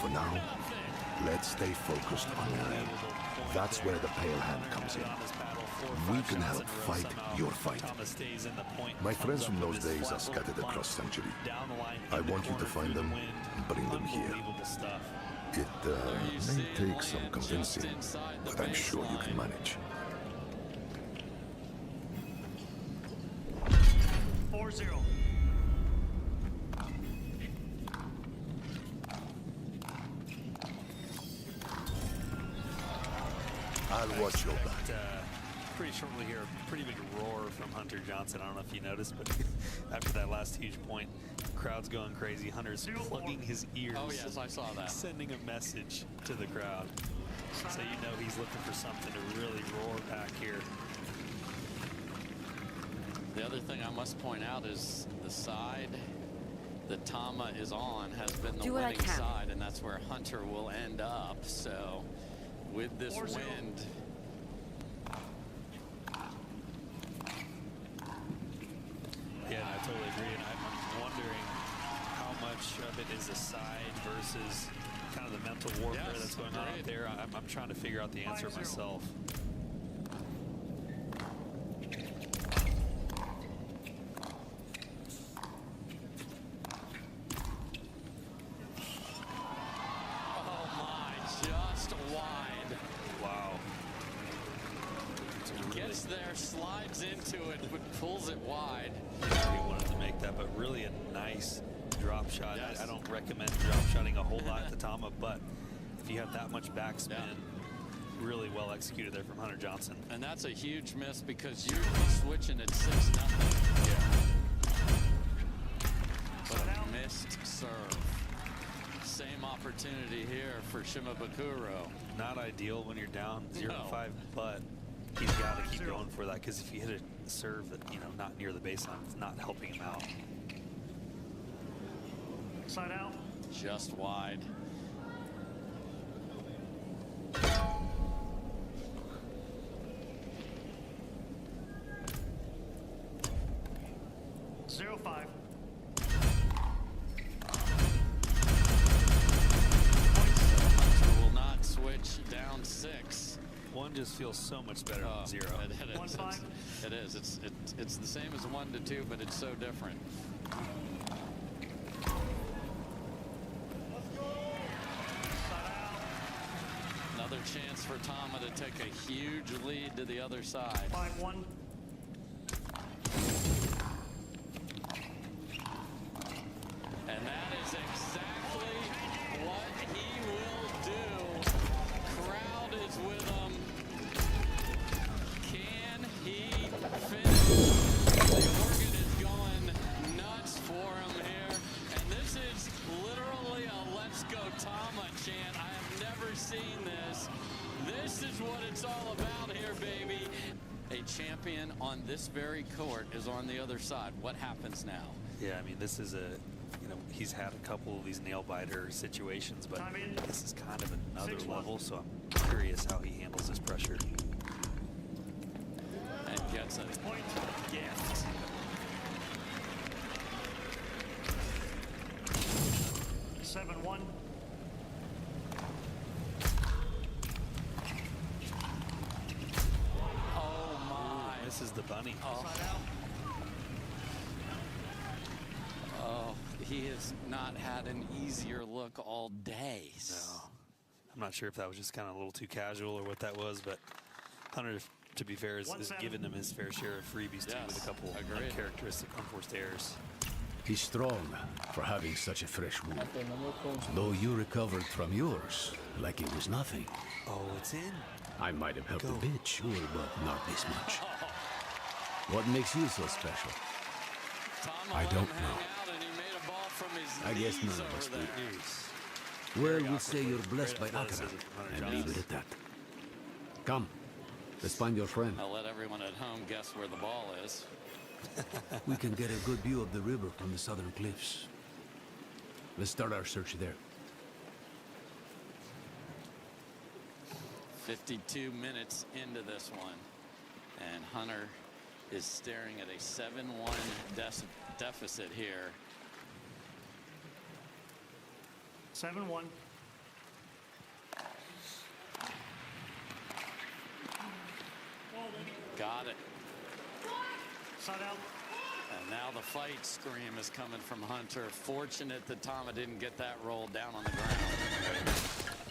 For now, let's stay focused on Miriam. That's where the Pale Hand comes in. We can help fight your fight. My friends from those days are scattered across Sanctuary. I want you to find them and bring them here. It may take some convincing, but I'm sure you can manage. 4-0. I'll watch your back. Pretty shortly here, a pretty big roar from Hunter Johnson. I don't know if you noticed, but after that last huge point, crowd's going crazy. Hunter's plugging his ears. Oh, yes, I saw that. Sending a message to the crowd. So you know he's looking for something to really roar back here. The other thing I must point out is the side that Tama is on has been the winning side, and that's where Hunter will end up. So with this wind, yeah, I totally agree, and I'm wondering how much of it is a side versus kind of the mental warfare that's going on out there. I'm trying to figure out the answer myself. wide. Wow. Gets there, slides into it, but pulls it wide. He wanted to make that, but really a nice drop shot. Yes. I don't recommend drop shotting a whole lot to Tama, but if you have that much backspin, really well executed there from Hunter Johnson. And that's a huge miss because you're switching at 6-0. But a missed serve. Same opportunity here for Shimabukuro. Not ideal when you're down 0-5, but he's got to keep going for that, because if you hit a serve that, you know, not near the baseline, it's not helping him out. Side out. Just wide. Zero 5. Hunter will not switch down 6. One just feels so much better than 0. It is. It's the same as 1 to 2, but it's so different. Another chance for Tama to take a huge lead to the other side. 5-1. And that is exactly what he will do. Crowd is with him. Can he finish? The organ is going nuts for him here. And this is literally a Let's Go Tama chant. I have never seen this. This is what it's all about here, baby. A champion on this very court is on the other side. What happens now? Yeah, I mean, this is a, you know, he's had a couple of these nail biter situations, but this is kind of another level, so I'm curious how he handles this pressure. And gets a gift. Seven one. Oh my. This is the bunny. Oh, he has not had an easier look all day. No. I'm not sure if that was just kind of a little too casual or what that was, but Hunter, to be fair, is giving him his fair share of freebies too, with a couple uncharacteristic unforced errors. He's strong for having such a fresh wound. Though you recovered from yours like it was nothing. Oh, it's in. I might have helped a bit, sure, but not this much. What makes you so special? I don't know. I guess none of us do. Well, we'll say you're blessed by Akara and leave it at that. Come, let's find your friend. I'll let everyone at home guess where the ball is. We can get a good view of the river from the southern cliffs. Let's start our search there. 52 minutes into this one, and Hunter is staring at a 7-1 deficit here. 7-1. Got it. Side out. And now the fight scream is coming from Hunter. Fortunate that Tama didn't get that roll down on the ground.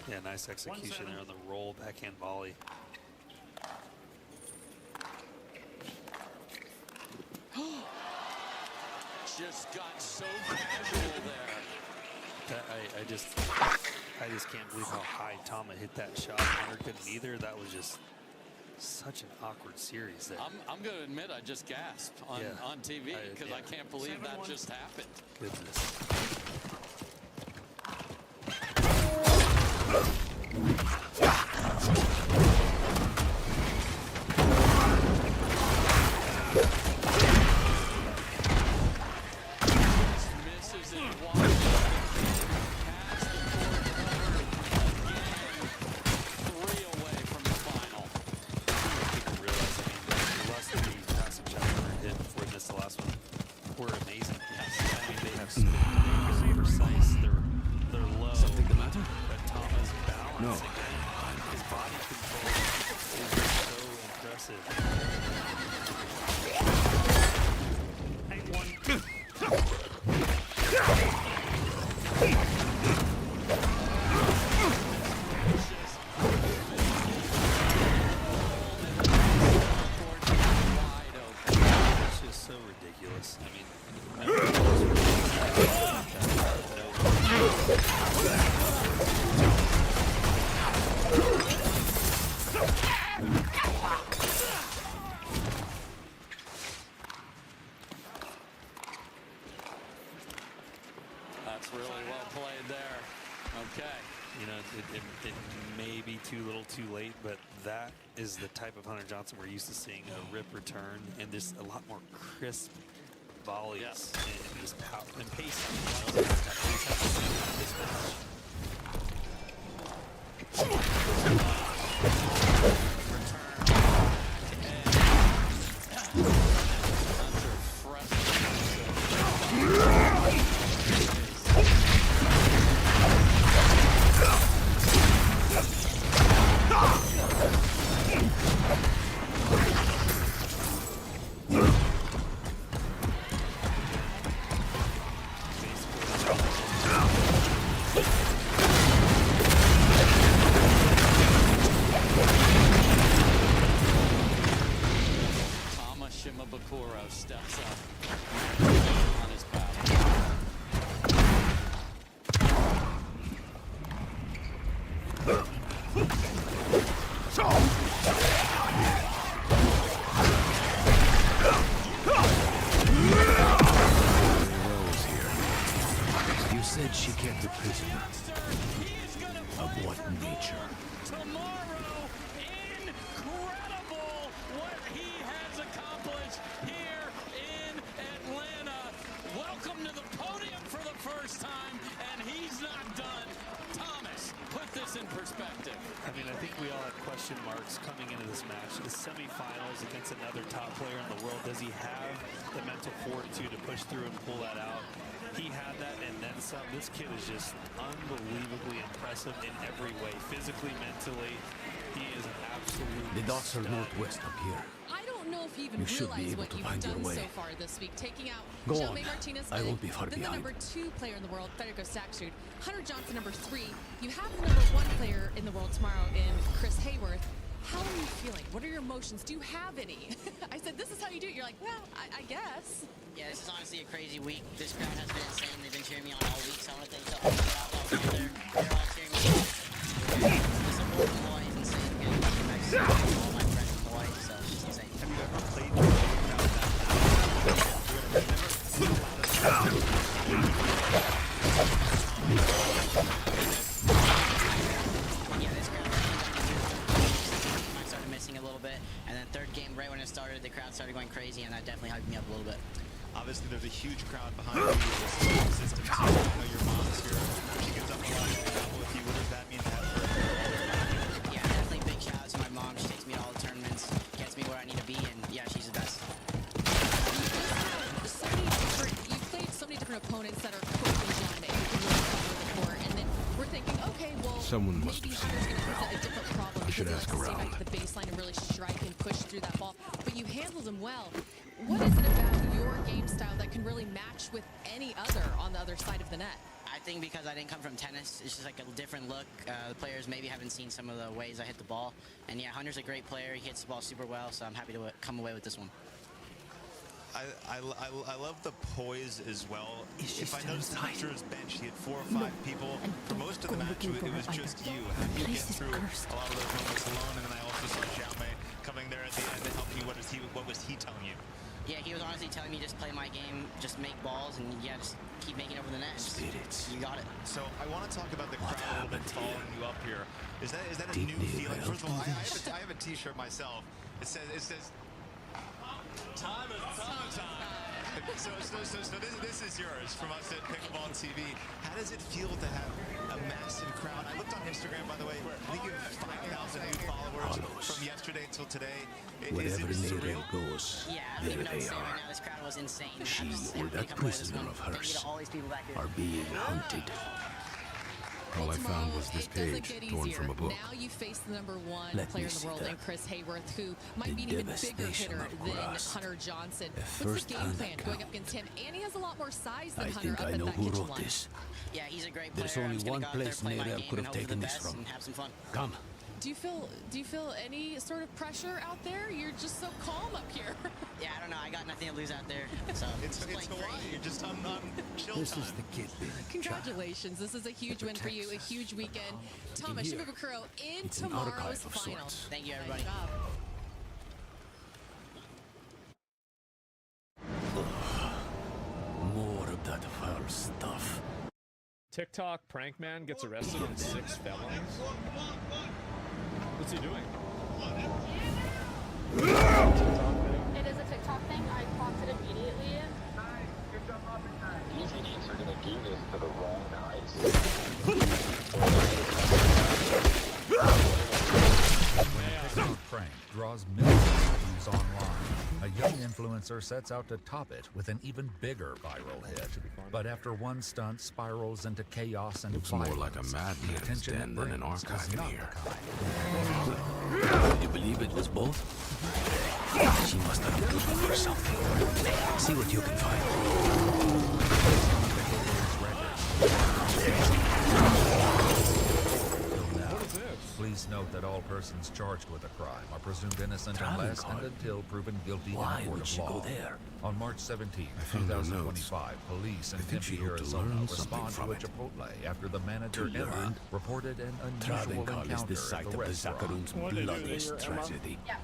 Yeah, nice execution there on the roll, backhand volley. Just got so casual there. I just can't believe how high Tama hit that shot. Hunter couldn't either. That was just such an awkward series. That I'm going to admit I just gasped on TV because I can't believe that just happened. Goodness. Misses it wide. Has the court covered again. 3 away from the final. People realize, the last 3 passing shots Hunter hit before he missed the last one were amazing. I mean, they have spin, they're precise, they're low. Something the matter? But Tama's balance, No. his body control is so impressive. 8-1. It's just so ridiculous. I mean, That's really well played there. Okay. you know, it may be too little too late, but that is the type of Hunter Johnson we're used to seeing, a rip return and just a lot more crisp volleys and just power and pace. Steps up on his paddle. Rose here. You said she kept a prisoner. Of what nature? Tomorrow, incredible what he has accomplished here in Atlanta. Welcome to the podium for the first time, and he's not done. Thomas, put this this in perspective. I mean, I think we all had question marks coming into this match. The semifinals against another top player in the world. Does he have the mental fortitude to push through and pull that out? He had that and then some. This kid is just unbelievably impressive in every way. Physically, mentally, he is an absolute The docks are stud. northwest up here. I don't know if you even You should be realize able what to you've find your done way. so far this week, taking out Go Jaume on. Martinez, I won't be far then behind. the number 2 player in the world, Federico Staksrud, Hunter Johnson, number 3. You have the number 1 player in the world tomorrow in Chris Hayworth. How are you feeling? What are your emotions? Do you have any? I said, this is how you do it. You're like, well, I guess. Yeah, this is honestly a crazy week. This crowd has been insane. They've been cheering me on all week, so I want to thank the Outlaws together. They're all cheering me on. The support from Hawaii is insane. Getting back to all my friends from Hawaii, so it's just insane. Have you ever played with a crowd that Yeah, this crowd I started missing a little bit, and then third game, right when it started, the crowd started going crazy, and that definitely hyped me up a little bit. Obviously, there's a huge crowd behind you. The system. I know your mom's here. She gives up a lot of travel with you. What does that mean to have her? Yeah, definitely big shout out to my mom. She takes me to all the tournaments, gets me where I need to be, and yeah, she's the best. You've played so many different opponents that are quick and Jaume who can really cover the court, and then we're thinking, okay, well, Someone must maybe have seen Hunter's the going to present a different problem. I should because ask he likes to around. stay back to the baseline and really strike and push through that ball, but you handled him well. What is it about your game style that can really match with any other on the other side of the net? I think because I didn't come from tennis, it's just like a different look. The players maybe haven't seen some of the ways I hit the ball. And yeah, Hunter's a great player. He hits the ball super well, so I'm happy to come away with this one. I love the poise as well. If I noticed the picture of his bench, he had 4 or 5 people. For most of the match, it was just you. How do you get through a lot of those moments alone? And then I also saw Jaume coming there at the end to help you. What was he telling you? Yeah, he was honestly telling me just play my game, just make balls, and yeah, just keep making over the net. Spirits. You got it. So I want to talk about the crowd a little bit following you up here. Is that a new feeling? First of all, I have a T-shirt myself. It says time is time. So this is yours from us at Pickleball TV. How does it feel to have a massive crowd? I looked on Instagram, by the way. I think you have 5,000 new followers from yesterday till today. Wherever Nereal goes, Yeah, I don't even know there what to they say right are. now. This crowd was insane. She I'm just or happy to that come away with this prisoner one. of Thank you hers to all these people back here. are being hunted. All I found was this page torn from a book. Now you face the number 1 Let player me in the see world that. in Chris Hayworth, who might The be an even bigger devastation hitter of than Gras. Hunter Johnson. A What's the game first-hand plan going account. up against him? And he has a lot more size than I Hunter think up I at know that who kitchen wrote line. this. Yeah, he's a great player. There's I'm only just gonna one go out there, place play my Nereal game, could and have hope for the taken this best from. and have some fun. Come. Do you feel any sort of pressure out there? You're just so calm up here. Yeah, I don't know. I got nothing to lose out there, so It's playing Hawaii. great. You're just on chill This time. is the kid. Congratulations. This is a huge win for you, a huge weekend. Thomas here, Shimabukuro in it's an tomorrow's archive of final. sorts. Thank you, Nice everybody. job. More of that foul stuff. TikTok prank man gets arrested on 6 felonies. What's he doing? It is a TikTok thing. I clocked it immediately. Easy idiots are gonna do this to the wrong guys. When a TikTok prank draws millions of views online, a young influencer sets out to top it with an even bigger viral hit. But after one stunt spirals into chaos and Looks violence, more like a the madman's attention den it than an brings is archive in not here. the kind. You believe it was both? She must have been looking for something. See what you can find. Please note that all persons charged with a crime are presumed innocent Traveling unless card. and until proven guilty Why in a court would of she law. go there? On March 17, I found her notes. 2025, police in I think she Tempe, hoped to Arizona learn something respond to from a it. Chipotle after the manager To Emma learn? reported an Traveling unusual card is encounter the site at of the the restaurant. Zacharoon's bloodiest tragedy. Yeah.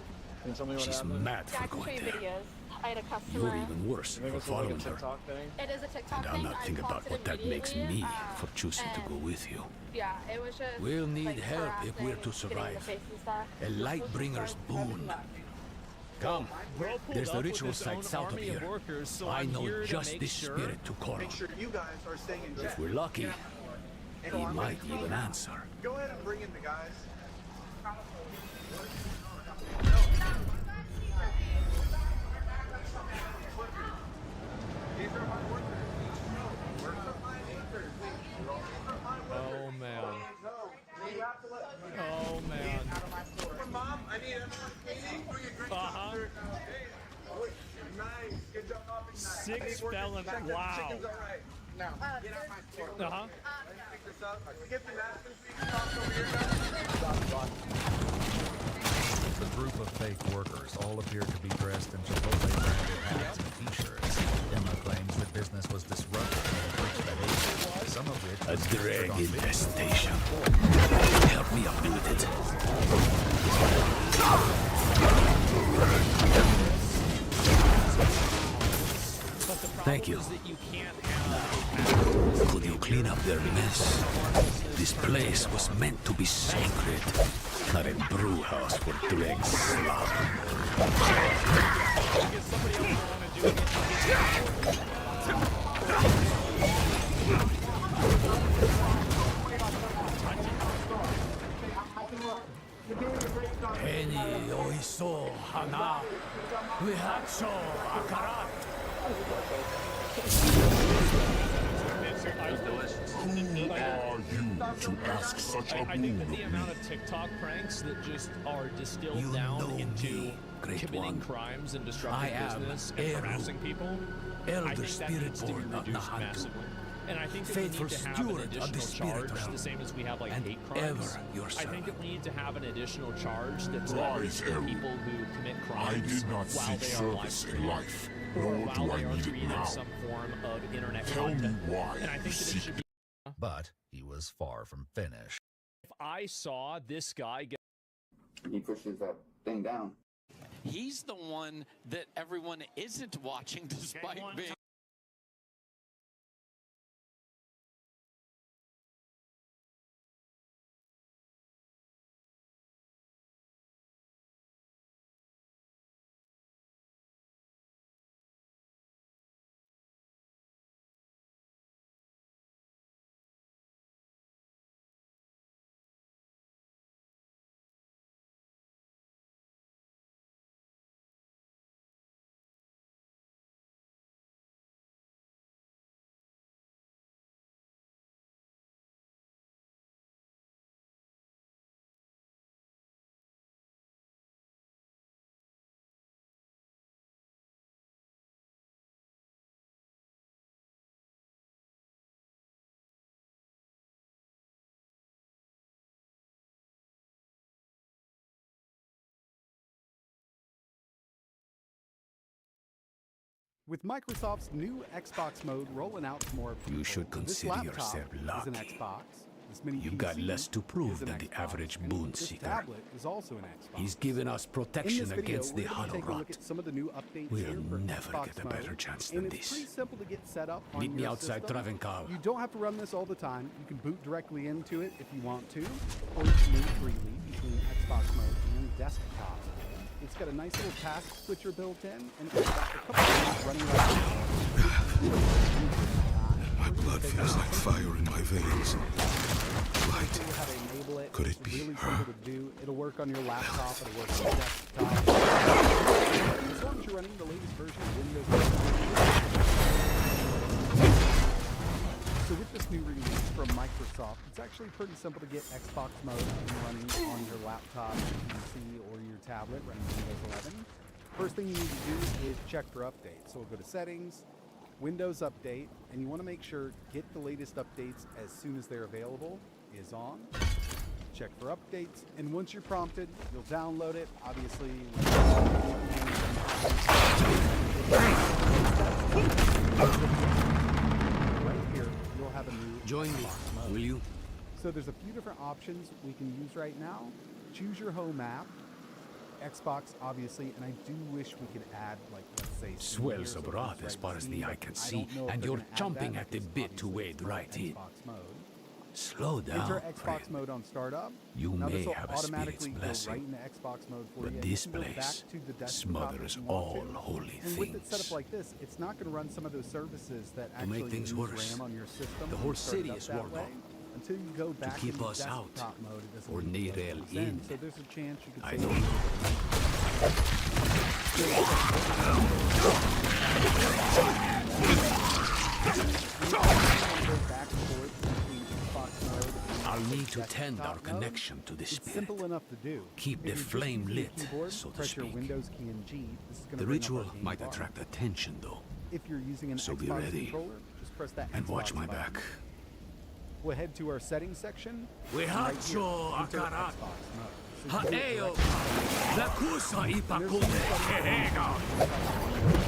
Can you tell me what She's happened? mad Yeah, I for can show going you there. videos. I had a customer. You're even worse You think for this is like a following her. TikTok thing? It is a TikTok And I'll thing. not I think about clocked it what that makes me immediately, for choosing to go with you. Yeah, it was just. We'll need like, help if harassing, we're to getting in the survive. face and stuff. A light bringer's boon. Come, Bro pulled there's up the with ritual his site own south of army of here. workers, so I I'm know here to just make this sure- spirit to call. Make sure you guys are staying in If check. we're lucky, He might even answer. Go ahead and bring in the guys. Oh man. Oh man. Mom, I need everyone cleaning. Uh-huh. Nice. Good job mopping that. 6 felon. Wow. Chicken's all right. Now, get out my store. Uh-huh. Pick this up. Get the napkins so you can toss over here, The group of fake workers all appear to be dressed in Chipotle-branded hats and T-shirts. Emma claims that business was disrupted by the behavior, some of which A was centered drag on infestation. Help me up with it. Thank you. Could you clean up their mess? This place was meant to be sacred, not a brew house for drag slop. Eni oiso hana, lihacho akarat. Who are you to ask such a I think that the amount of TikTok pranks that just are distilled down into committing crimes and disrupting business and harassing people, I think that needs to be reduced massively. And I think that we need to have an additional charge, the same as we have like hate crimes. I think that we need to have an additional charge that's levied to people who commit crimes I did not while seek they are live service in streaming, life, or nor while do they I are need it creating now. some form of internet Tell me content. why And I think that it should be. But he was far from finished. If I saw this guy get. He pushes that thing down. He's the one that everyone isn't watching despite being. With Microsoft's new Xbox mode rolling out to more people, You should this consider laptop yourself is an lucky. Xbox. This mini You've got PC less to is prove an than the Xbox, average and boon this seeker. tablet is also an Xbox. He's given us In protection this video, against the we're gonna hollow take a look rot. at some of the new updates We'll here for never Xbox get a mode, better chance and than it's this. pretty simple to get set up on Meet me your outside system. Travenkal. You don't have to run this all the time. You can boot directly into it if you want to, or you can move freely between Xbox mode and desktop. It's got a nice little task switcher built in, and it's got a couple of things running right now. My blood feels like fire in my veins. Light. How to enable it. Could it It's be really her? simple to do. It'll work on your laptop. It'll work on your desktop. As long as you're running the latest version of Windows. So with this new release from Microsoft, it's actually pretty simple to get Xbox mode up and running on your laptop, PC, or your tablet running Windows 11. First thing you need to do is check for updates. So we'll go to Settings, Windows Update, and you want to make sure Get the latest updates as soon as they're available is on. Check for updates, and once you're prompted, you'll download it. Obviously, right here, you'll have a new Join me, Xbox mode. will you? So there's a few different options we can use right now. Choose your home app. Xbox, obviously, and I do wish we could add, like, let's say, Swells Steam abroad games as right far in as Steam, the eye but can I see, don't know if and they're you're gonna add chomping that at the because bit to obviously wade it's not right in. Xbox mode. Slow down, Enter Xbox friend. mode on startup. You now may this will have a spirit's automatically go blessing, right into Xbox mode for but you. this You can go back place to the desktop smothers if you want all to. holy And with it set up things. like this, it's not going to run some of those services that To make actually things use worse, RAM on your system. the when whole you start it city up is that walled way. off. until you go back keep into us out, desktop mode, it doesn't or make need no el sense. in. So there's a chance you could I say don't back and forth between Xbox mode and I'll need to tend desktop our mode. connection to the It's spirit. simple enough to do. Keep If the you're just flame using a lit, keyboard, so to press your speak. Windows key and G. This is going The to bring up our ritual game might bar. attract attention, though. If you're using an So be Xbox ready. controller, just press that And Xbox watch my button. back. We'll head to our settings section. We and had right here, so enter akarat. Xbox mode. So you do it Haeo, directly. la kusa And there's ipakume, some settings kehega.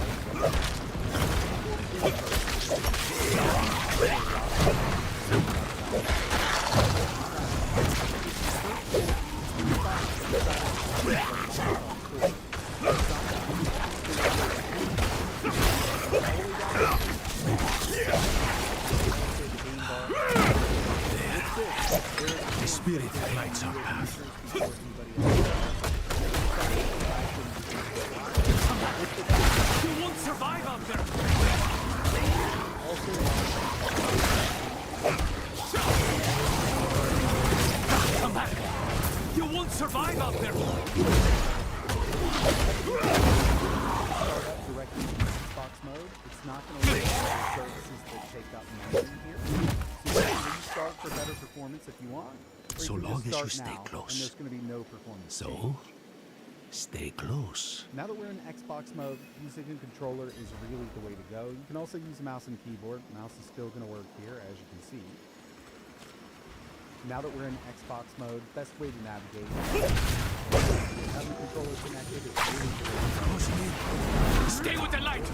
The spirit lights our path. You won't survive out there! Come back! You won't survive out there! Start up directly in Xbox mode. It's not going to list all the services that take up memory here. So you can restart for better performance if you want. Or So you can long just as you start stay now, close. And there's going to be no performance So, change. stay close. Now that we're in Xbox mode, using a controller is really the way to go. You can also use a mouse and keyboard. Mouse is still going to work here, as you can see. Now that we're in Xbox mode, best way to navigate. Having the controller connected is really good. Stay with the light!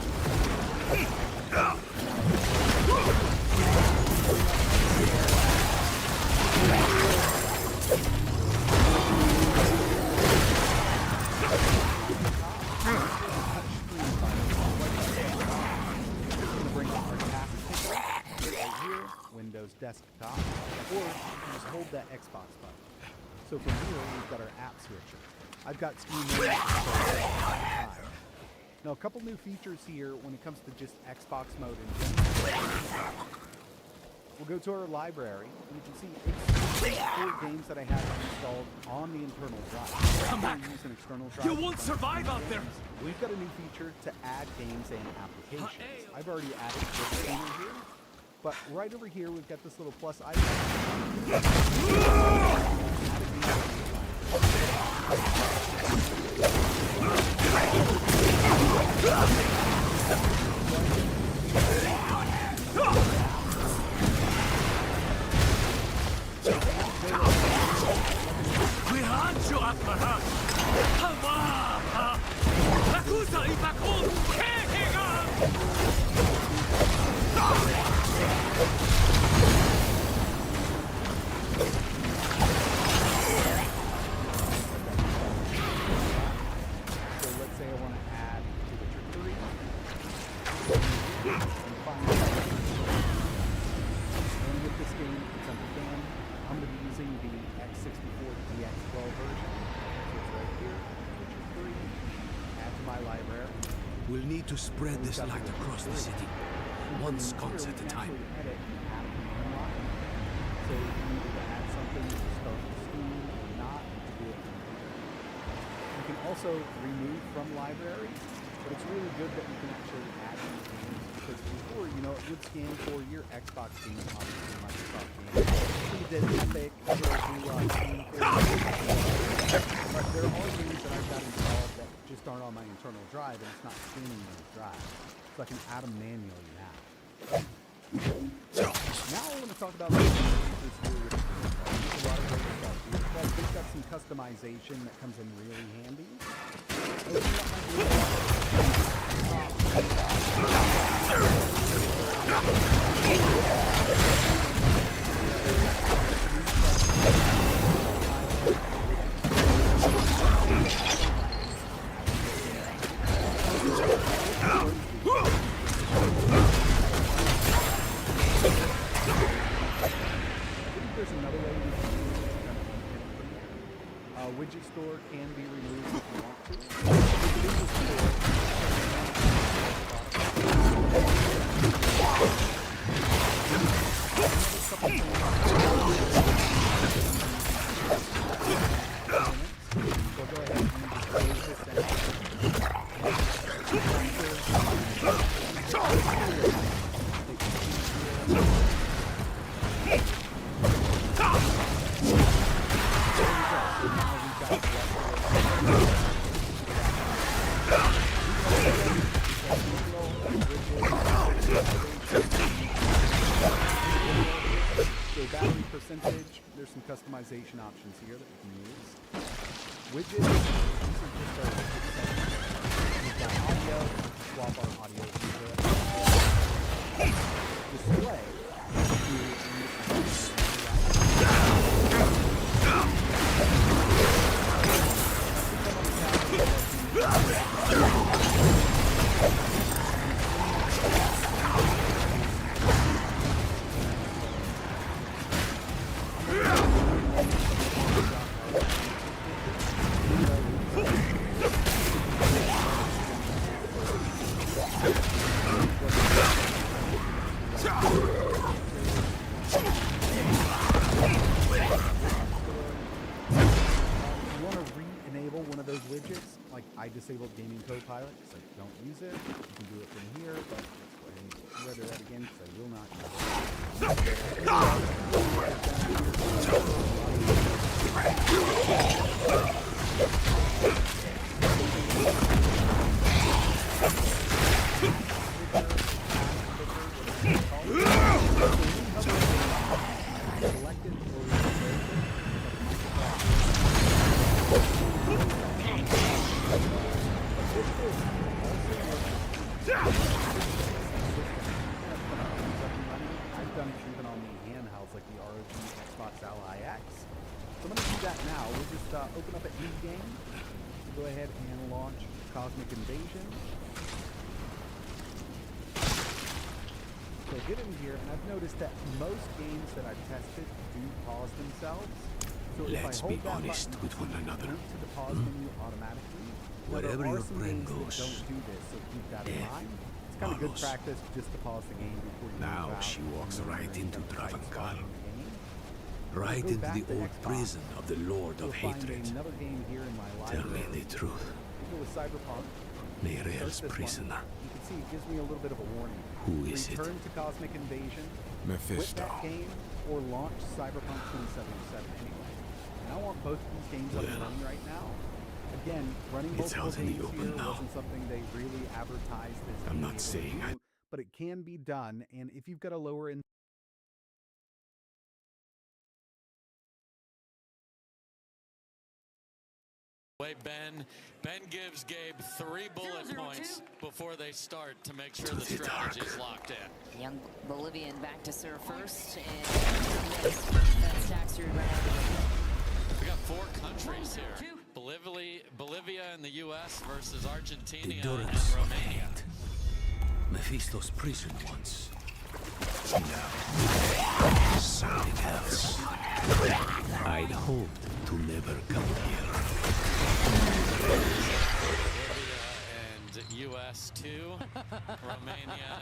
Windows desktop, or you can just hold that Xbox button. So from here, we've got our app switcher. I've got screen mode installed all the time. Now, a couple new features here when it comes to just Xbox mode in general. We'll go to our library, and you can see it's 4 games that I have installed on the internal drive. Come back! Use an external drive. You won't survive out there! We've got a new feature to add games and applications. I've already added this here, but right over here we've got this little plus icon. So let's say I want to add to Witcher 3. And with this game, it's understand, I'm going to be using the X64 DX12 version. So it's right here, Witcher 3, add to my library. We'll need to spread this light across the city, one sconce at a time. Edit and add an unlock. So if you need to add something to start the screen or not, you can do it from here. You can also remove from library, but it's really good that you can actually add these games because before, you know, it would scan for your Xbox games, obviously Microsoft games. So you did Epic, but there are games that I've got installed that just aren't on my internal drive and it's not scanning those drives. So I can add them manually now. Now I want to talk about the features here with there's a lot of great stuff here. But we've got some customization that comes in really handy. There's another way we can use it. Widget store can be removed if you want to. With the widget store, So battery percentage, there's some customization options here that we can use. Widgets, these are just our widget settings. We've got audio, swap our audio input. Display, I disabled gaming co-pilot because I don't use it. You can do it from here, but let's go ahead and render that again because I will not I've done it even on the handhelds like the ROG Xbox Ally X. So I'm going to do that now. We'll just open up an new game. Go ahead and launch Cosmic Invasion. So get in here, and I've noticed that most games that I've tested do pause themselves. So Let's if I be hold that honest button, with one another. to the pause menu automatically. Wherever there are your some brain games goes. that don't do this, so keep that in mind. It's kind of good Valos. practice just to pause the game before you Now move out. she walks and then right you're into the right spot Travancore. in the game. Right Go into back the to old Xbox. prison of the Lord You'll of find Hatred. another game here in my Tell me library. the truth. Go with Cyberpunk. Nereal's Start this prisoner. one. You can see it gives me a little bit of a warning. Who is it? Return to Cosmic Invasion. Quit Mephisto. that game or launch Cyberpunk 2077 anyway. And I want both of these games up and running right now. Again, running It's multiple out in the games open here now. wasn't something they really advertised as I'm being not able to saying do, but it can be done. And if you've got a lower end Wait, Ben gives Gabe 3 bullet points before they start to make sure the strategy is locked in. Young Bolivian back to serve first, and that stacks through right out of the We got 4 countries here. Bolivia and the U.S. versus Argentina and Endurance of Romania. hate. Mephisto's prison once. Now, something else. I'd hoped to never come here. Bolivia and U.S. 2. Romania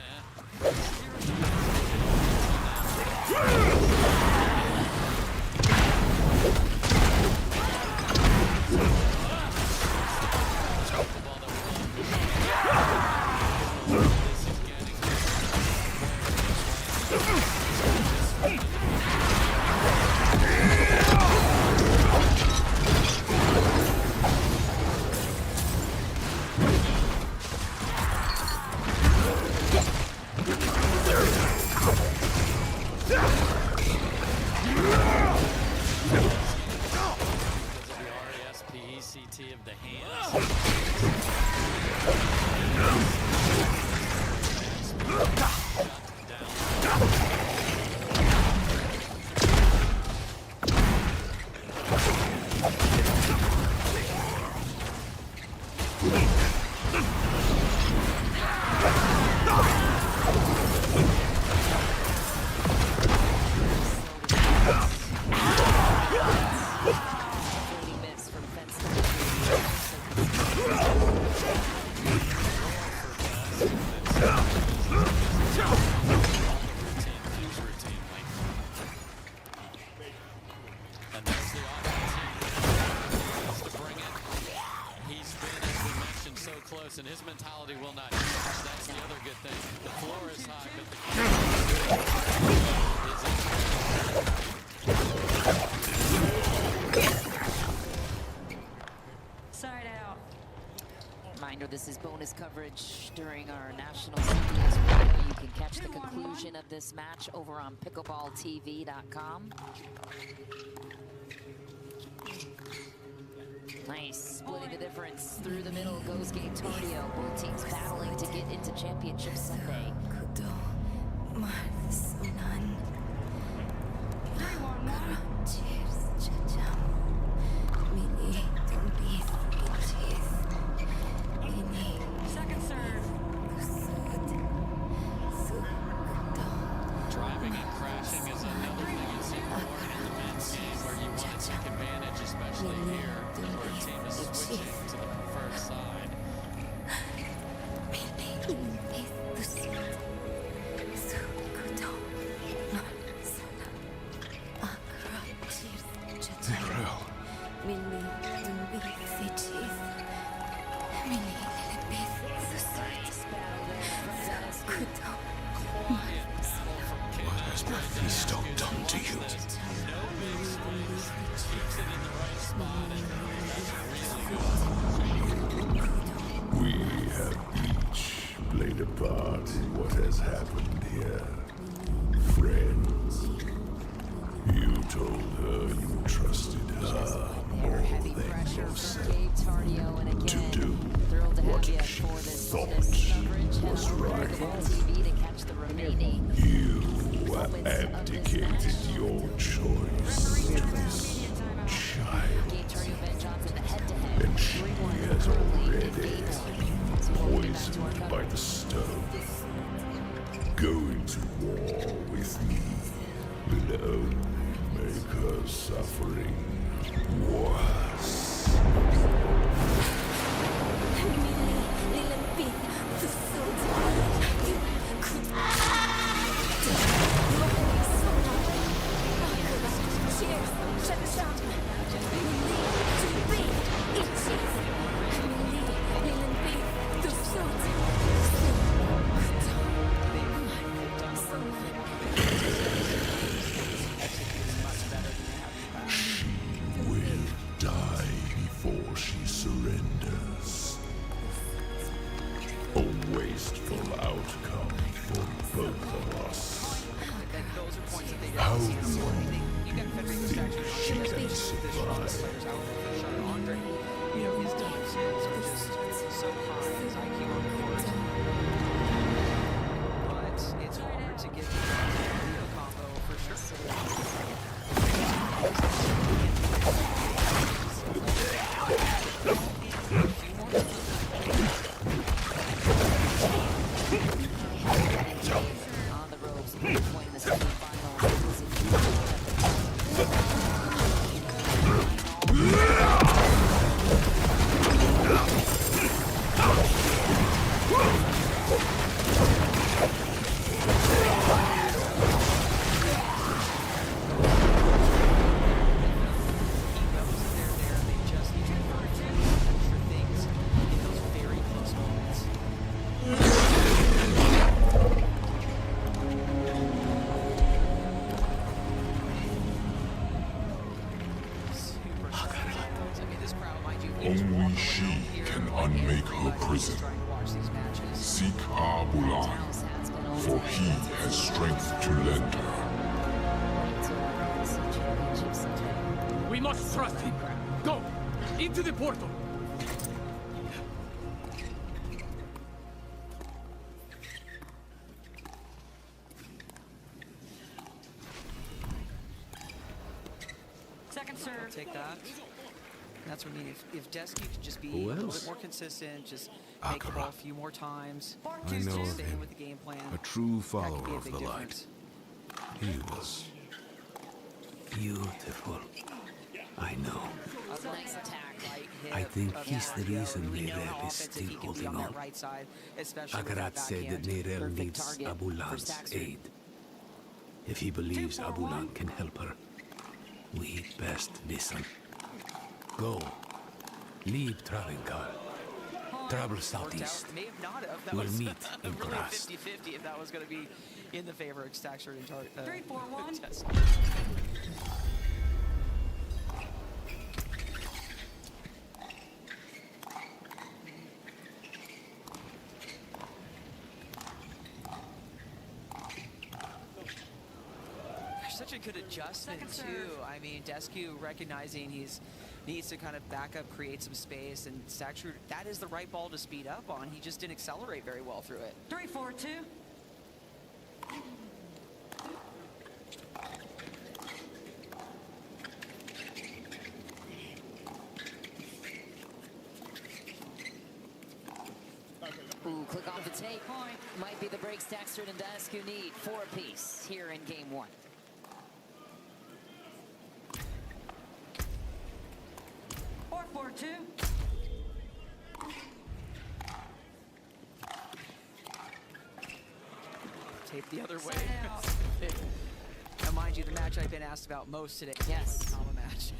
Side out. Reminder, this is bonus coverage during our national CBS radio. You can catch the conclusion of this match over on pickleballtv.com. Nice, splitting the difference through the middle goes Gabe Tardio. Both teams battling to get into Championship Sunday. Second serve. Driving and crashing is another thing you see more in the men's game where you want to take advantage, especially here, where a team is switching to the preferred side. What has Mephisto done to you? We have each played a part in what has happened here. Friends, you told her you trusted her more than yourself to do what she thought was right. You abdicated your choice to this child, and she has already been poisoned by the stone. Going to war with me will only make her suffering worse. Only she can unmake her prison. Seek Abulan, for he has strength to lend her. We must trust him. Go! Into the portal! Second serve. Take that. That's what I mean. If Desky could just be Who a little else? bit more consistent, just make the ball a few more times, I know of staying him. with the game plan. A true that could be follower a of big the difference. light. He was beautiful. I know. Nice attack. I think he's the reason Nerel is still holding on. Akarat said that Nerel needs Abulan's aid. If he believes Abulan can help her, we'd best listen. Go. Leave Travinkar. Travel worked southeast. out. May have not have. That We'll was meet in really Kras. 50-50 if that was going to be in the favor of Stackshard and 3-4-1. Such a good adjustment too. I mean, Descu recognizing he's needs to kind of back up, create some space, and Stackshard, that is the right ball to speed up on. He just didn't accelerate very well through it. 3-4-2. Ooh, click off the tape. Might be the break Stackshard and Descu need. 4 apiece here in game 1. Tape the other way. Now, mind you, the match I've been asked about most today. Yes. The Tama match.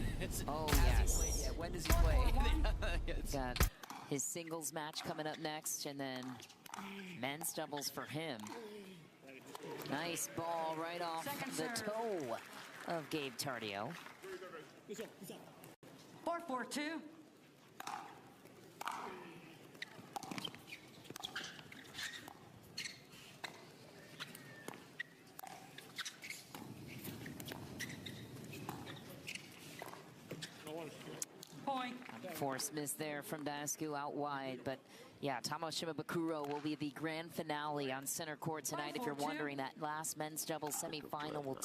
Oh, Has he played yet? When does he play? Got his singles match coming up next, and then men's doubles for him. Nice ball right off the toe of Gabe Tardio. 4-4-2. Point. Force miss there from Descu out wide, but yeah, Tomoshima Bakuro will be the grand finale on center court tonight. If you're wondering, that last men's doubles semifinal will take